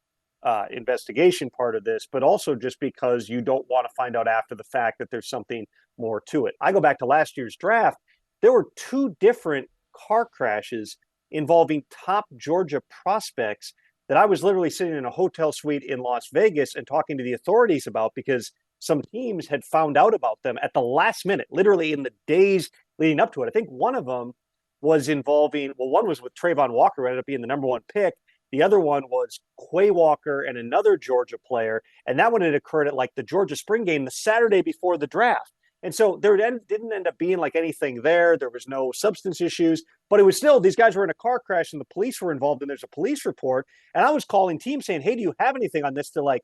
investigation part of this, but also just because you don't want to find out after the fact that there's something more to it. I go back to last year's draft. There were 2 different car crashes involving top Georgia prospects that I was literally sitting in a hotel suite in Las Vegas and talking to the authorities about, because some teams had found out about them at the last minute, literally in the days leading up to it. I think one of them was involving, one was with Trayvon Walker, who ended up being the number 1 pick. The other one was Quay Walker and another Georgia player. And that one had occurred at like the Georgia spring game the Saturday before the draft. And so there didn't end up being like anything there. There was no substance issues, but it was still, these guys were in a car crash and the police were involved, and there's a police report. And I was calling teams saying, hey, do you have anything on this to like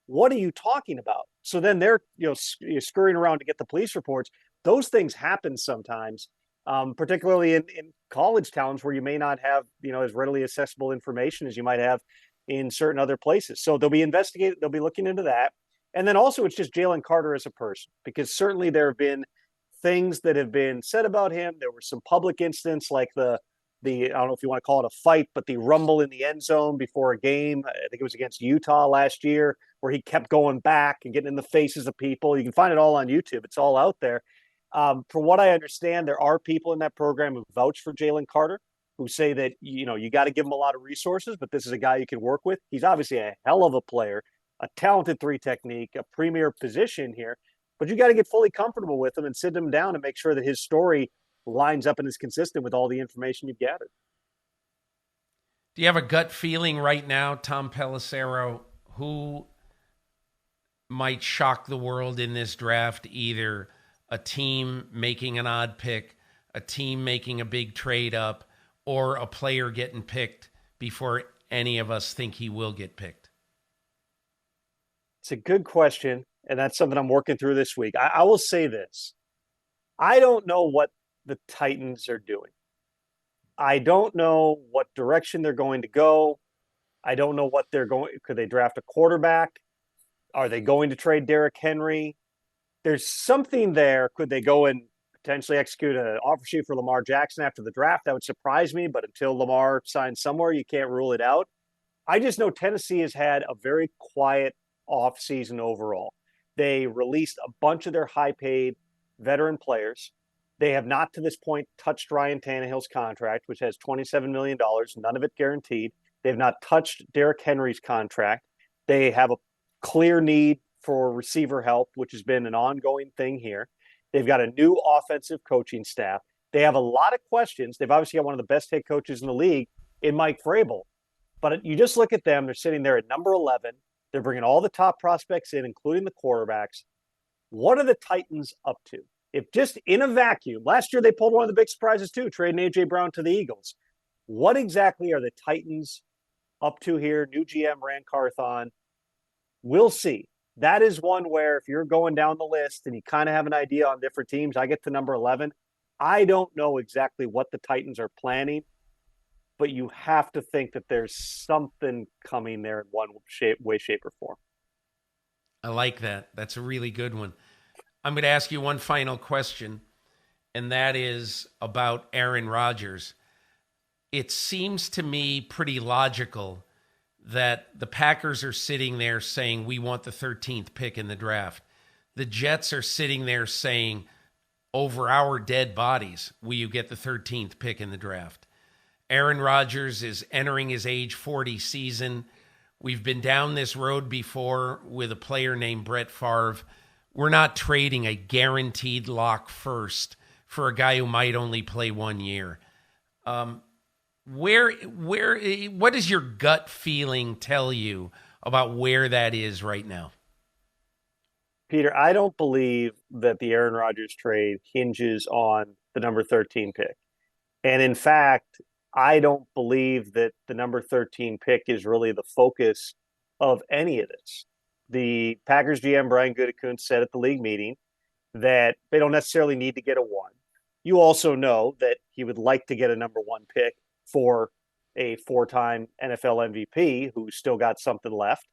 What are you talking about? So then they're, scurrying around to get the police reports. Those things happen sometimes, particularly in college towns where you may not have, as readily accessible information as you might have in certain other places. So they'll be investigating, they'll be looking into that. And then also it's just Jalen Carter as a person, because certainly there have been things that have been said about him. There were some public incidents like the I don't know if you want to call it a fight, but the rumble in the end zone before a game. I think it was against Utah last year, where he kept going back and getting in the faces of people. You can find it all on YouTube. It's all out there. From what I understand, there are people in that program who vouch for Jalen Carter, who say that, you got to give him a lot of resources, but this is a guy you can work with. He's obviously a hell of a player, a talented three technique, a premier position here, but you got to get fully comfortable with him and sit him down and make sure that his story lines up and is consistent with all the information you've gathered. Do you have a gut feeling right now, Tom Pelissero, who might shock the world in this draft? Either a team making an odd pick, a team making a big trade up, or a player getting picked before any of us think he will get picked? It's a good question, and that's something I'm working through this week. I will say this. I don't know what the Titans are doing. I don't know what direction they're going to go. I don't know what they're going. Could they draft a quarterback? Are they going to trade Derrick Henry? There's something there. Could they go and potentially execute an offer sheet for Lamar Jackson after the draft? That would surprise me, but until Lamar signs somewhere, you can't rule it out. I just know Tennessee has had a very quiet offseason overall. They released a bunch of their high-paid veteran players. They have not to this point touched Ryan Tannehill's contract, which has $27 million, none of it guaranteed. They have not touched Derrick Henry's contract. They have a clear need for receiver help, which has been an ongoing thing here. They've got a new offensive coaching staff. They have a lot of questions. They've obviously got one of the best head coaches in the league in Mike Vrabel. But you just look at them. They're sitting there at number 11. They're bringing all the top prospects in, including the quarterbacks. What are the Titans up to? If just in a vacuum, last year they pulled one of the big surprises too, trading A.J. Brown to the Eagles. What exactly are the Titans up to here? New GM Ran Carthon. We'll see. That is one where if you're going down the list and you kind of have an idea on different teams, I get to number 11. I don't know exactly what the Titans are planning, but you have to think that there's something coming there in one way, shape, or form. I like that. That's a really good one. I'm going to ask you one final question, and that is about Aaron Rodgers. It seems to me pretty logical that the Packers are sitting there saying, we want the 13th pick in the draft. The Jets are sitting there saying, over our dead bodies, will you get the 13th pick in the draft? Aaron Rodgers is entering his age 40 season. We've been down this road before with a player named Brett Favre. We're not trading a guaranteed lock first for a guy who might only play 1 year. What does your gut feeling tell you about where that is right now? Peter, I don't believe that the Aaron Rodgers trade hinges on the number 13 pick. And in fact, I don't believe that the number 13 pick is really the focus of any of this. The Packers GM Brian Gutekunst said at the league meeting that they don't necessarily need to get a 1. You also know that he would like to get a number 1 pick for a 4-time NFL MVP who's still got something left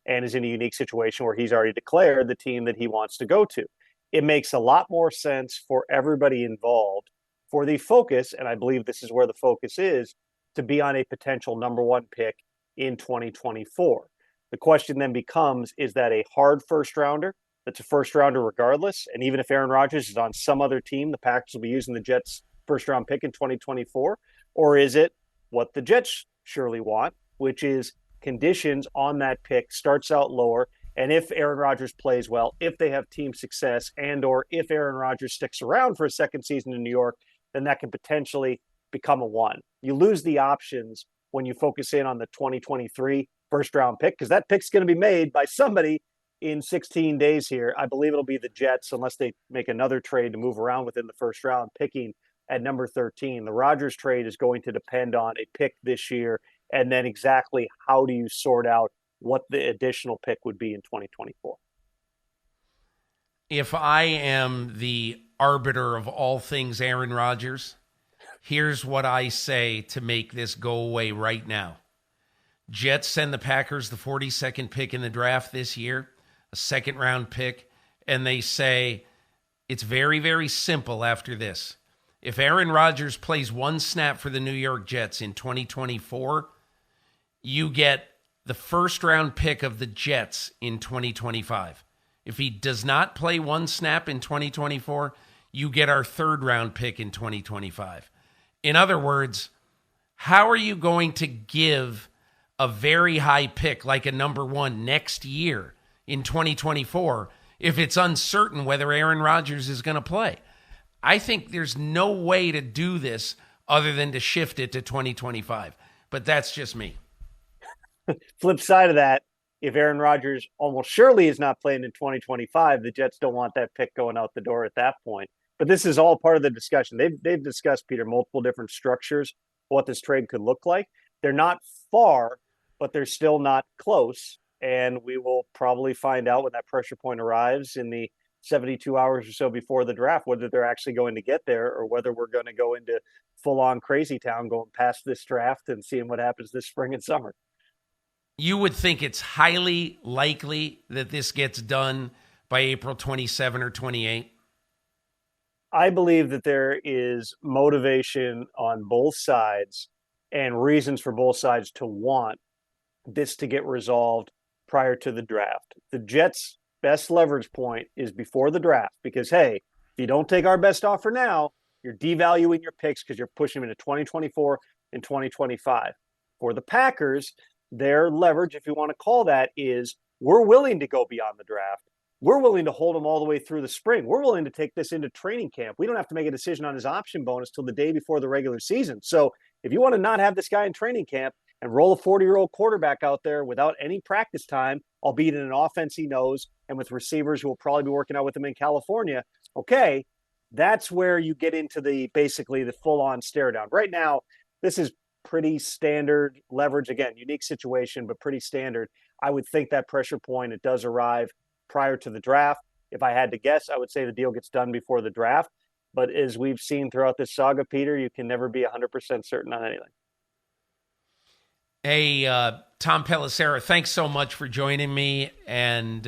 and is in a unique situation where he's already declared the team that he wants to go to. It makes a lot more sense for everybody involved for the focus, and I believe this is where the focus is, to be on a potential number 1 pick in 2024. The question then becomes, is that a hard first rounder that's a first rounder regardless? And even if Aaron Rodgers is on some other team, the Packers will be using the Jets' first round pick in 2024. Or is it what the Jets surely want, which is conditions on that pick starts out lower. And if Aaron Rodgers plays well, if they have team success, and or if Aaron Rodgers sticks around for a second season in New York, then that can potentially become a 1. You lose the options when you focus in on the 2023 first round pick, because that pick's going to be made by somebody in 16 days here. I believe it'll be the Jets, unless they make another trade to move around within the first round, picking at number 13. The Rodgers trade is going to depend on a pick this year, and then exactly how do you sort out what the additional pick would be in 2024. If I am the arbiter of all things Aaron Rodgers, here's what I say to make this go away right now. Jets send the Packers the 42nd pick in the draft this year, a second-round pick, and they say it's very, very simple after this. If Aaron Rodgers plays one snap for the New York Jets in 2024, you get the first-round pick of the Jets in 2025. If he does not play one snap in 2024, you get our third-round pick in 2025. In other words, how are you going to give a very high pick like a number one next year in 2024 if it's uncertain whether Aaron Rodgers is going to play? I think there's no way to do this other than to shift it to 2025. But that's just me. Flip side of that, if Aaron Rodgers almost surely is not playing in 2025, the Jets don't want that pick going out the door at that point. But this is all part of the discussion. They've discussed, Peter, multiple different structures, what this trade could look like. They're not far, but they're still not close. And we will probably find out when that pressure point arrives in the 72 hours or so before the draft, whether they're actually going to get there or whether we're going to go into full-on crazy town going past this draft and seeing what happens this spring and summer. You would think it's highly likely that this gets done by April 27 or 28? I believe that there is motivation on both sides and reasons for both sides to want this to get resolved prior to the draft. The Jets' best leverage point is before the draft because, hey, if you don't take our best offer now, you're devaluing your picks because you're pushing them into 2024 and 2025. For the Packers, their leverage, if you want to call that, is we're willing to go beyond the draft. We're willing to hold him all the way through the spring. We're willing to take this into training camp. We don't have to make a decision on his option bonus till the day before the regular season. So if you want to not have this guy in training camp and roll a 40-year-old quarterback out there without any practice time, albeit in an offense he knows, and with receivers who will probably be working out with him in California, okay, that's where you get into the basically the full-on stare down. Right now, this is pretty standard leverage. Again, unique situation, but pretty standard. I would think that pressure point, it does arrive prior to the draft. If I had to guess, I would say the deal gets done before the draft. But as we've seen throughout this saga, Peter, you can never be 100% certain on anything. Hey, Tom Pelissero, thanks so much for joining me and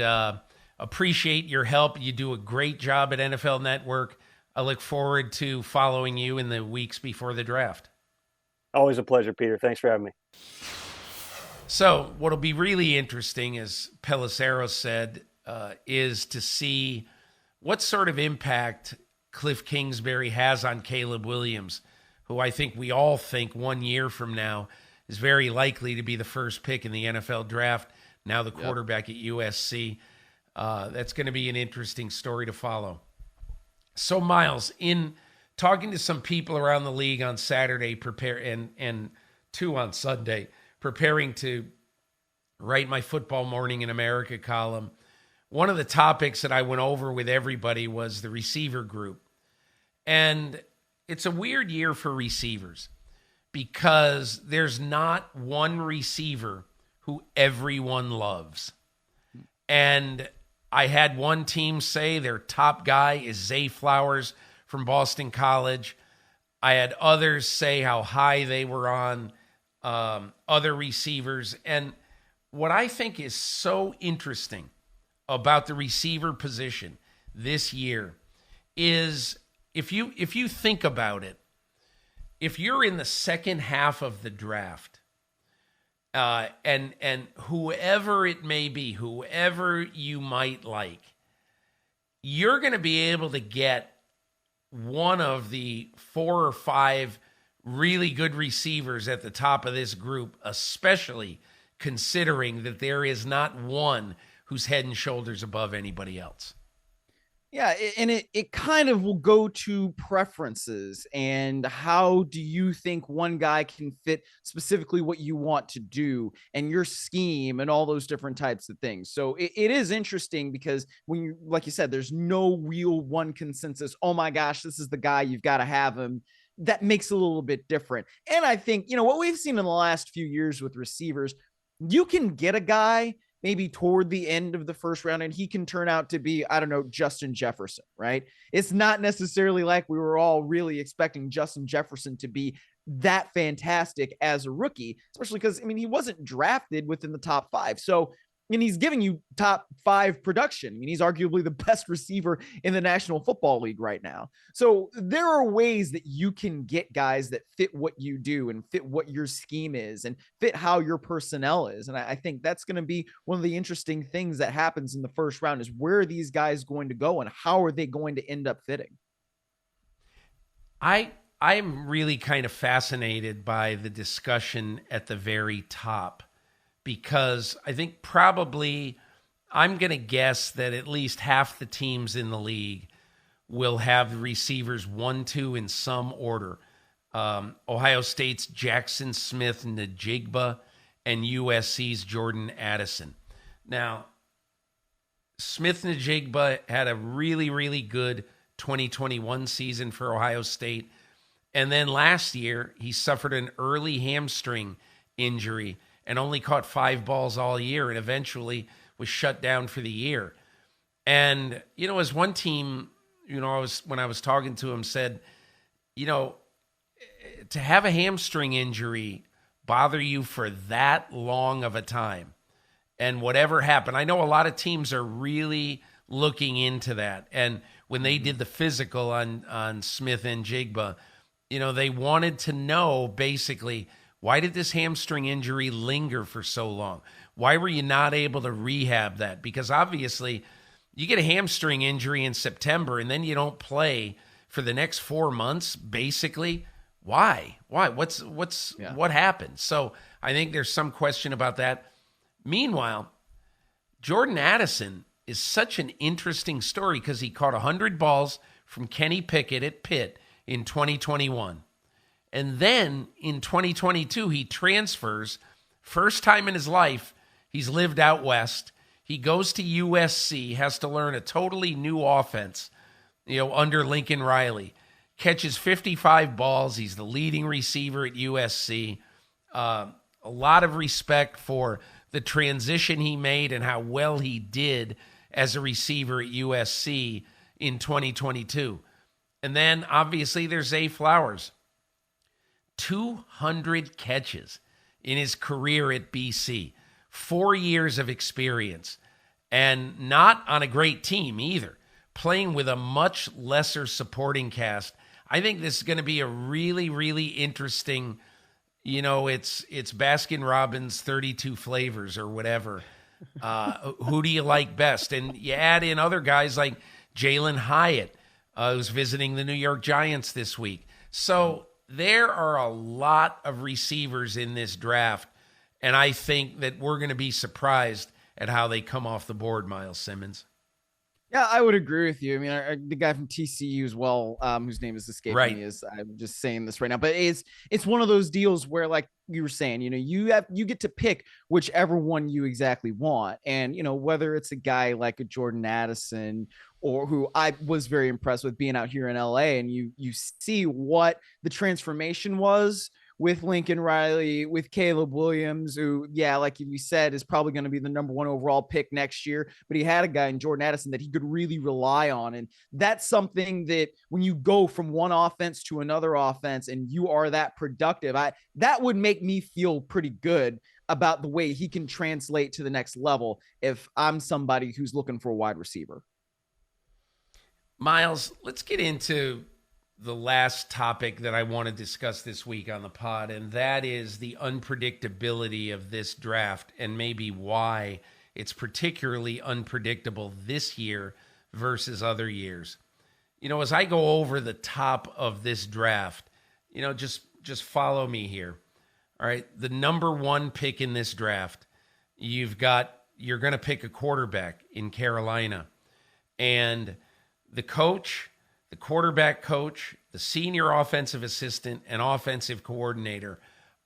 appreciate your help. You do a great job at NFL Network. I look forward to following you in the weeks before the draft. Always a pleasure, Peter. Thanks for having me. So what'll be really interesting, as Pelissero said, is to see what sort of impact Cliff Kingsbury has on Caleb Williams, who I think we all think 1 year from now is very likely to be the first pick in the NFL draft, now the quarterback at USC. That's going to be an interesting story to follow. So, Myles, in talking to some people around the league on Saturday, and two on Sunday, preparing to write my Football Morning in America column, one of the topics that I went over with everybody was the receiver group. And it's a weird year for receivers because there's not one receiver who everyone loves. And I had one team say their top guy is Zay Flowers from Boston College. I had others say how high they were on other receivers. And what I think is so interesting about the receiver position this year is if you think about it, if you're in the second half of the draft, and whoever it may be, whoever you might like, you're going to be able to get one of the 4 or 5 really good receivers at the top of this group, especially considering that there is not one who's head and shoulders above anybody else. Yeah, and it kind of will go to preferences and how do you think one guy can fit specifically what you want to do and your scheme and all those different types of things. So it is interesting because when you, like you said, there's no real one consensus. Oh my gosh, this is the guy, you've got to have him. That makes it a little bit different. And I think, what we've seen in the last few years with receivers, you can get a guy maybe toward the end of the first round and he can turn out to be, I don't know, Justin Jefferson, right? It's not necessarily like we were all really expecting Justin Jefferson to be that fantastic as a rookie, especially because, I mean, he wasn't drafted within the top 5. So, and he's giving you top 5 production. I mean, he's arguably the best receiver in the National Football League right now. So there are ways that you can get guys that fit what you do and fit what your scheme is and fit how your personnel is. And I think that's going to be one of the interesting things that happens in the first round is where are these guys going to go and how are they going to end up fitting? I'm really kind of fascinated by the discussion at the very top, because I think probably I'm going to guess that at least half the teams in the league will have receivers 1, 2 in some order. Ohio State's Jackson Smith-Njigba and USC's Jordan Addison. Now, Smith-Njigba had a really, really good 2021 season for Ohio State. And then last year, he suffered an early hamstring injury and only caught 5 balls all year and eventually was shut down for the year. And, you know, as one team, you know, when I was talking to him said, you know, to have a hamstring injury bother you for that long of a time and whatever happened, I know a lot of teams are really looking into that. And when they did the physical on Smith-Njigba, you know, they wanted to know basically, why did this hamstring injury linger for so long? Why were you not able to rehab that? Because obviously you get a hamstring injury in September and then you don't play for the next 4 months, basically. Why? What happened? So I think there's some question about that. Meanwhile, Jordan Addison is such an interesting story because he caught 100 balls from Kenny Pickett at Pitt in 2021. And then in 2022, he transfers. First time in his life, he's lived out west. He goes to USC, has to learn a totally new offense, you know, under Lincoln Riley. Catches 55 balls. He's the leading receiver at USC. A lot of respect for the transition he made and how well he did as a receiver at USC in 2022. And then, obviously, there's Zay Flowers. 200 catches in his career at BC. 4 years of experience. And not on a great team either. Playing with a much lesser supporting cast. I think this is going to be a really, really interesting, you know, it's Baskin-Robbins 32 flavors or whatever. Who do you like best? And you add in other guys like Jalen Hyatt, who's visiting the New York Giants this week. So there are a lot of receivers in this draft, and I think that we're going to be surprised at how they come off the board, Myles Simmons. Yeah, I would agree with you. I mean, the guy from TCU as well, whose name is escaping me, is I'm just saying this right now, but it's one of those deals where, like you were saying, you know, you get to pick whichever one you exactly want, and you know whether it's a guy like a Jordan Addison or who I was very impressed with being out here in LA, and you see what the transformation was with Lincoln Riley, with Caleb Williams, who, yeah, like we said, is probably going to be the number 1 overall pick next year. But he had a guy in Jordan Addison that he could really rely on. And that's something that when you go from one offense to another offense and you are that productive, that would make me feel pretty good about the way he can translate to the next level if I'm somebody who's looking for a wide receiver. Myles, let's get into the last topic that I want to discuss this week on the pod, and that is the unpredictability of this draft and maybe why it's particularly unpredictable this year versus other years. You know, as I go over the top of this draft, you know, just follow me here. All right, the number 1 pick in this draft, you're going to pick a quarterback in Carolina, and the coach, the quarterback coach, the senior offensive assistant, and offensive coordinator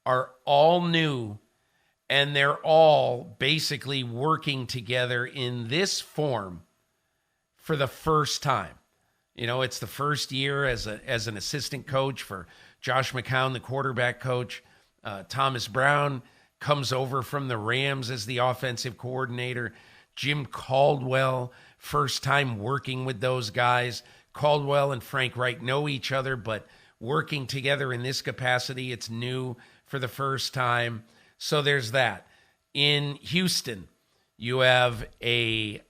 are all new, and they're all basically working together in this form for the first time. You know, it's the first year as an assistant coach for Josh McCown, the quarterback coach. Thomas Brown comes over from the Rams as the offensive coordinator. Jim Caldwell, first time working with those guys. Caldwell and Frank Reich know each other, but working together in this capacity, it's new for the first time. So there's that. In Houston, you have a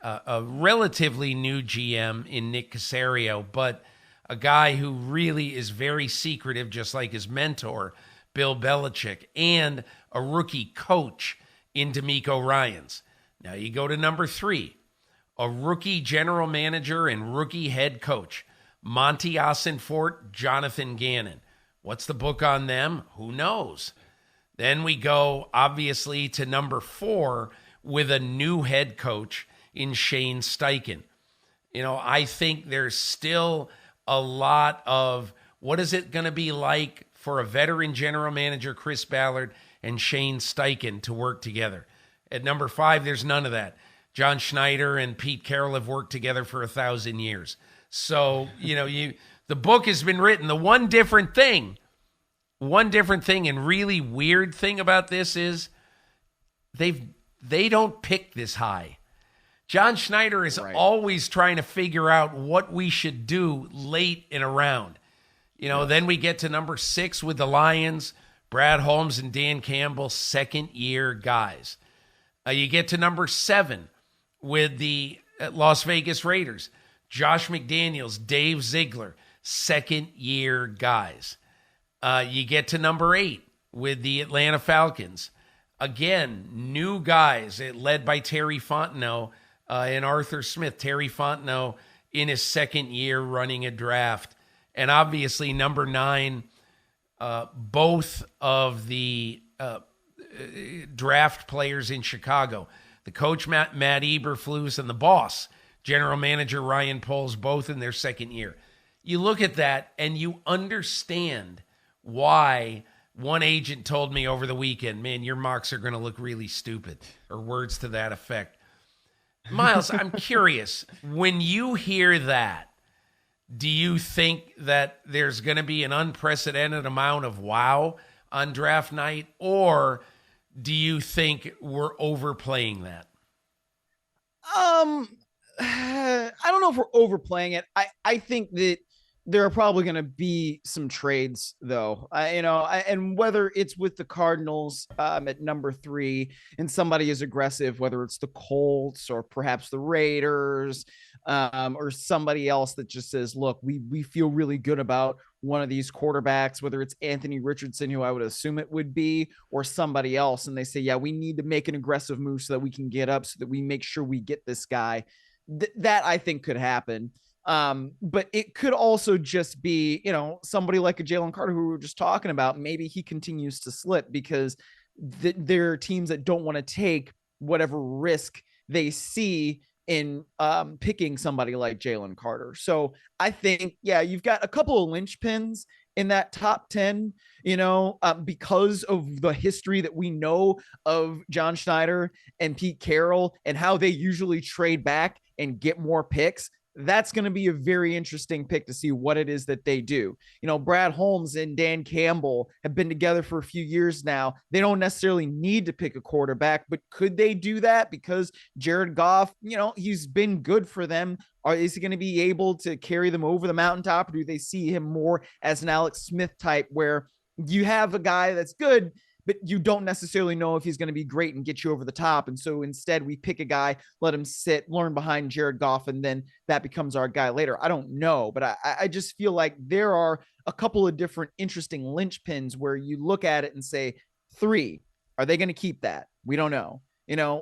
relatively new GM in Nick Caserio, but a guy who really is very secretive, just like his mentor, Bill Belichick, and a rookie coach in D'Amico Ryans. Now you go to number 3, a rookie general manager and rookie head coach, Monty Ossenfort, Jonathan Gannon. What's the book on them? Who knows? Then we go, obviously, to number 4 with a new head coach in Shane Steichen. I think there's still a lot of what is it going to be like for a veteran general manager, Chris Ballard, and Shane Steichen to work together. At number 5, there's none of that. John Schneider and Pete Carroll have worked together for 1,000 years. So, the book has been written. The one different thing and really weird thing about this is they don't pick this high. John Schneider is always trying to figure out what we should do late in a round. Then we get to number 6 with the Lions, Brad Holmes and Dan Campbell, second-year guys. You get to number 7 with the Las Vegas Raiders, Josh McDaniels, Dave Ziegler, second-year guys. You get to number 8 with the Atlanta Falcons. Again, new guys led by Terry Fontenot and Arthur Smith. Terry Fontenot in his second year running a draft. And obviously, number 9, both of the draft players in Chicago. The coach, Matt Eberflus, and the boss, general manager Ryan Poles, both in their second year. You look at that and you understand why one agent told me over the weekend, man, your mocks are going to look really stupid, or words to that effect. Myles, I'm curious, when you hear that, do you think that there's going to be an unprecedented amount of wow on draft night, or do you think we're overplaying that? I don't know if we're overplaying it. I think that there are probably going to be some trades, though. And whether it's with the Cardinals at number 3 and somebody is aggressive, whether it's the Colts or perhaps the Raiders or somebody else that just says, look, we feel really good about one of these quarterbacks, whether it's Anthony Richardson, who I would assume it would be, or somebody else. And they say, yeah, we need to make an aggressive move so that we can get up, so that we make sure we get this guy. That I think could happen. But it could also just be, somebody like a Jalen Carter, who we were just talking about. Maybe he continues to slip because there are teams that don't want to take whatever risk they see in picking somebody like Jalen Carter. So I think, yeah, you've got a couple of linchpins in that top 10, because of the history that we know of John Schneider and Pete Carroll and how they usually trade back and get more picks. That's going to be a very interesting pick to see what it is that they do. Brad Holmes and Dan Campbell have been together for a few years now. They don't necessarily need to pick a quarterback, but could they do that because Jared Goff, he's been good for them? Or is he going to be able to carry them over the mountaintop? Or do they see him more as an Alex Smith type, where you have a guy that's good, but you don't necessarily know if he's going to be great and get you over the top? And so instead we pick a guy, let him sit, learn behind Jared Goff, and then that becomes our guy later. I don't know, but I just feel like there are a couple of different interesting linchpins where you look at it and say, 3, are they going to keep that? We don't know.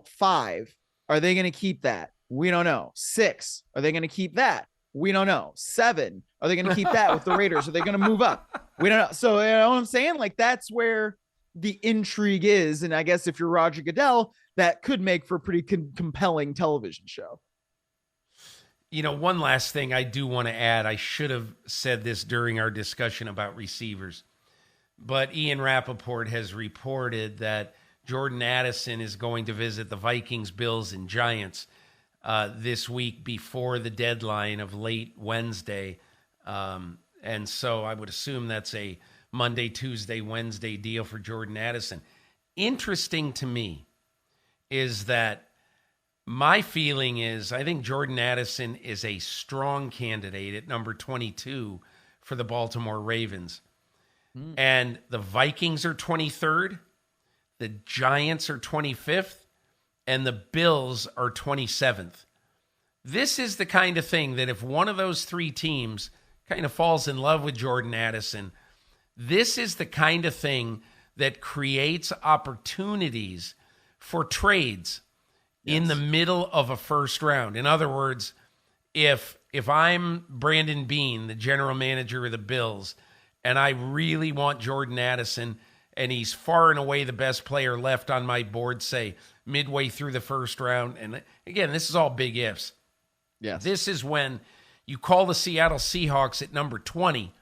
5, are they going to keep that? We don't know. 6, are they going to keep that? We don't know. 7, are they going to keep that with the Raiders? Are they going to move up? We don't know. So, you know what I'm saying? Like, that's where the intrigue is. And I guess if you're Roger Goodell, that could make for a pretty compelling television show. One last thing I do want to add. I should have said this during our discussion about receivers, but Ian Rappaport has reported that Jordan Addison is going to visit the Vikings, Bills, and Giants this week before the deadline of late Wednesday. And so I would assume that's a Monday, Tuesday, Wednesday deal for Jordan Addison. interesting to me is that my feeling is I think Jordan Addison is a strong candidate at number 22 for the Baltimore Ravens. And the Vikings are 23rd, the Giants are 25th, and the Bills are 27th. This is the kind of thing that if one of those three teams kind of falls in love with Jordan Addison, this is the kind of thing that creates opportunities for trades in the middle of a first round. In other words, if I'm Brandon Beane, the general manager of the Bills, and I really want Jordan Addison, and he's far and away the best player left on my board, say, midway through the first round. And again, this is all big ifs. Yes. This is when you call the Seattle Seahawks at number 20,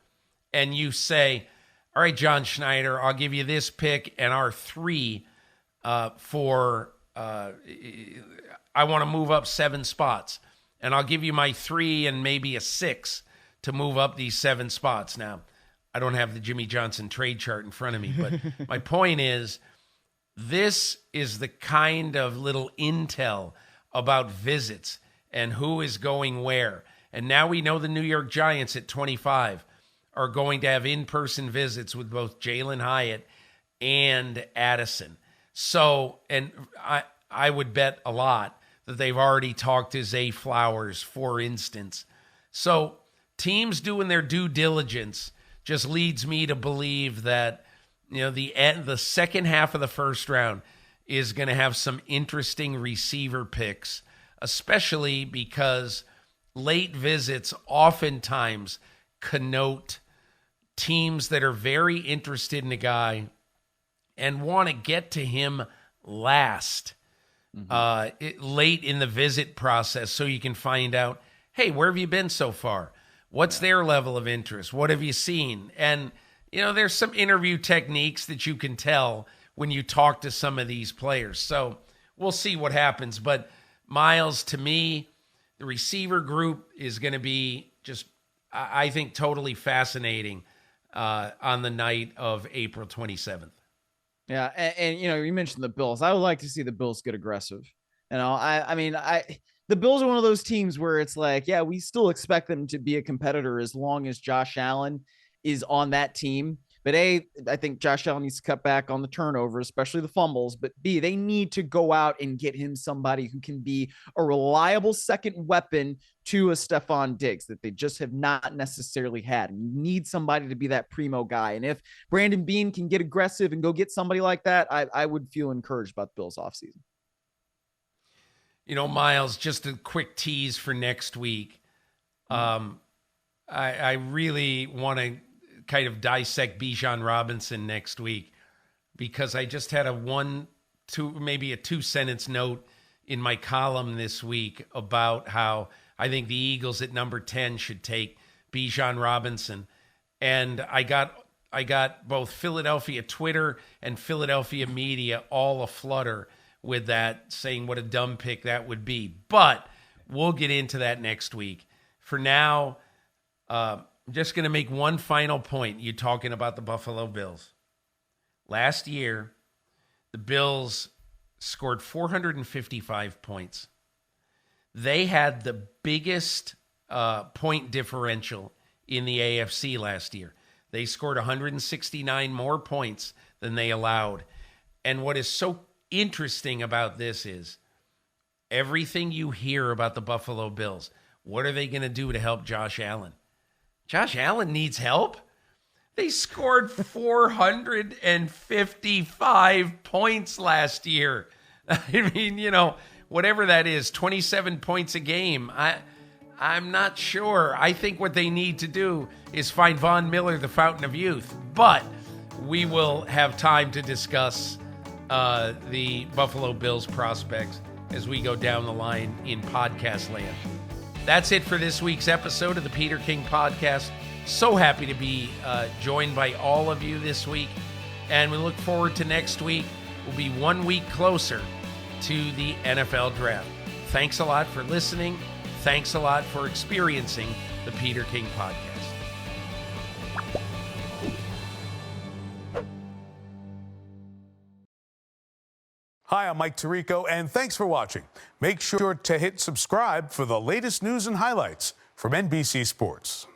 and you say, all right, John Schneider, I'll give you this pick and our 3 for I want to move up 7 spots. And I'll give you my 3 and maybe a 6 to move up these 7 spots. Now, I don't have the Jimmy Johnson trade chart in front of me, but my point is, this is the kind of little intel about visits and who is going where. And now we know the New York Giants at 25 are going to have in-person visits with both Jalen Hyatt and Addison. So, and I would bet a lot that they've already talked to Zay Flowers, for instance. So teams doing their due diligence just leads me to believe that, you know, the second half of the first round is going to have some interesting receiver picks, especially because late visits oftentimes connote teams that are very interested in a guy and want to get to him last, late in the visit process, so you can find out, hey, where have you been so far? What's their level of interest? What have you seen? And, you know, there's some interview techniques that you can tell when you talk to some of these players. So we'll see what happens. But Myles, to me, the receiver group is going to be just, I think, totally fascinating on the night of April 27th. Yeah, and you know, you mentioned the Bills. I would like to see the Bills get aggressive. You know, I mean, the Bills are one of those teams where it's like, yeah, we still expect them to be a competitor as long as Josh Allen is on that team. But A, I think Josh Allen needs to cut back on the turnovers, especially the fumbles. But B, they need to go out and get him somebody who can be a reliable second weapon to a Stephon Diggs that they just have not necessarily had. And you need somebody to be that primo guy. And if Brandon Beane can get aggressive and go get somebody like that, I would feel encouraged about the Bills offseason. You know, Myles, just a quick tease for next week. I really want to kind of dissect Bijan Robinson next week, because I just had maybe a 2-sentence note in my column this week about how I think the Eagles at number 10 should take Bijan Robinson. And I got both Philadelphia Twitter and Philadelphia media all aflutter with that, saying what a dumb pick that would be. But we'll get into that next week. For now, I'm just going to make one final point. You talking about the Buffalo Bills. Last year, the Bills scored 455 points. They had the biggest point differential in the AFC last year. They scored 169 more points than they allowed. And what is so interesting about this is everything you hear about the Buffalo Bills. What are they going to do to help Josh Allen? Josh Allen needs help. They scored 455 points last year. I mean, you know, whatever that is, 27 points a game. I'm not sure. I think what they need to do is find Von Miller, the fountain of youth. But we will have time to discuss the Buffalo Bills prospects as we go down the line in podcast land. That's it for this week's episode of the Peter King Podcast. So happy to be joined by all of you this week. And we look forward to next week. We'll be 1 week closer to the NFL Draft. Thanks a lot for listening. Thanks a lot for experiencing the Peter King Podcast. Hi, I'm Mike Tirico, and thanks for watching. Make sure to hit subscribe for the latest news and highlights from NBC Sports.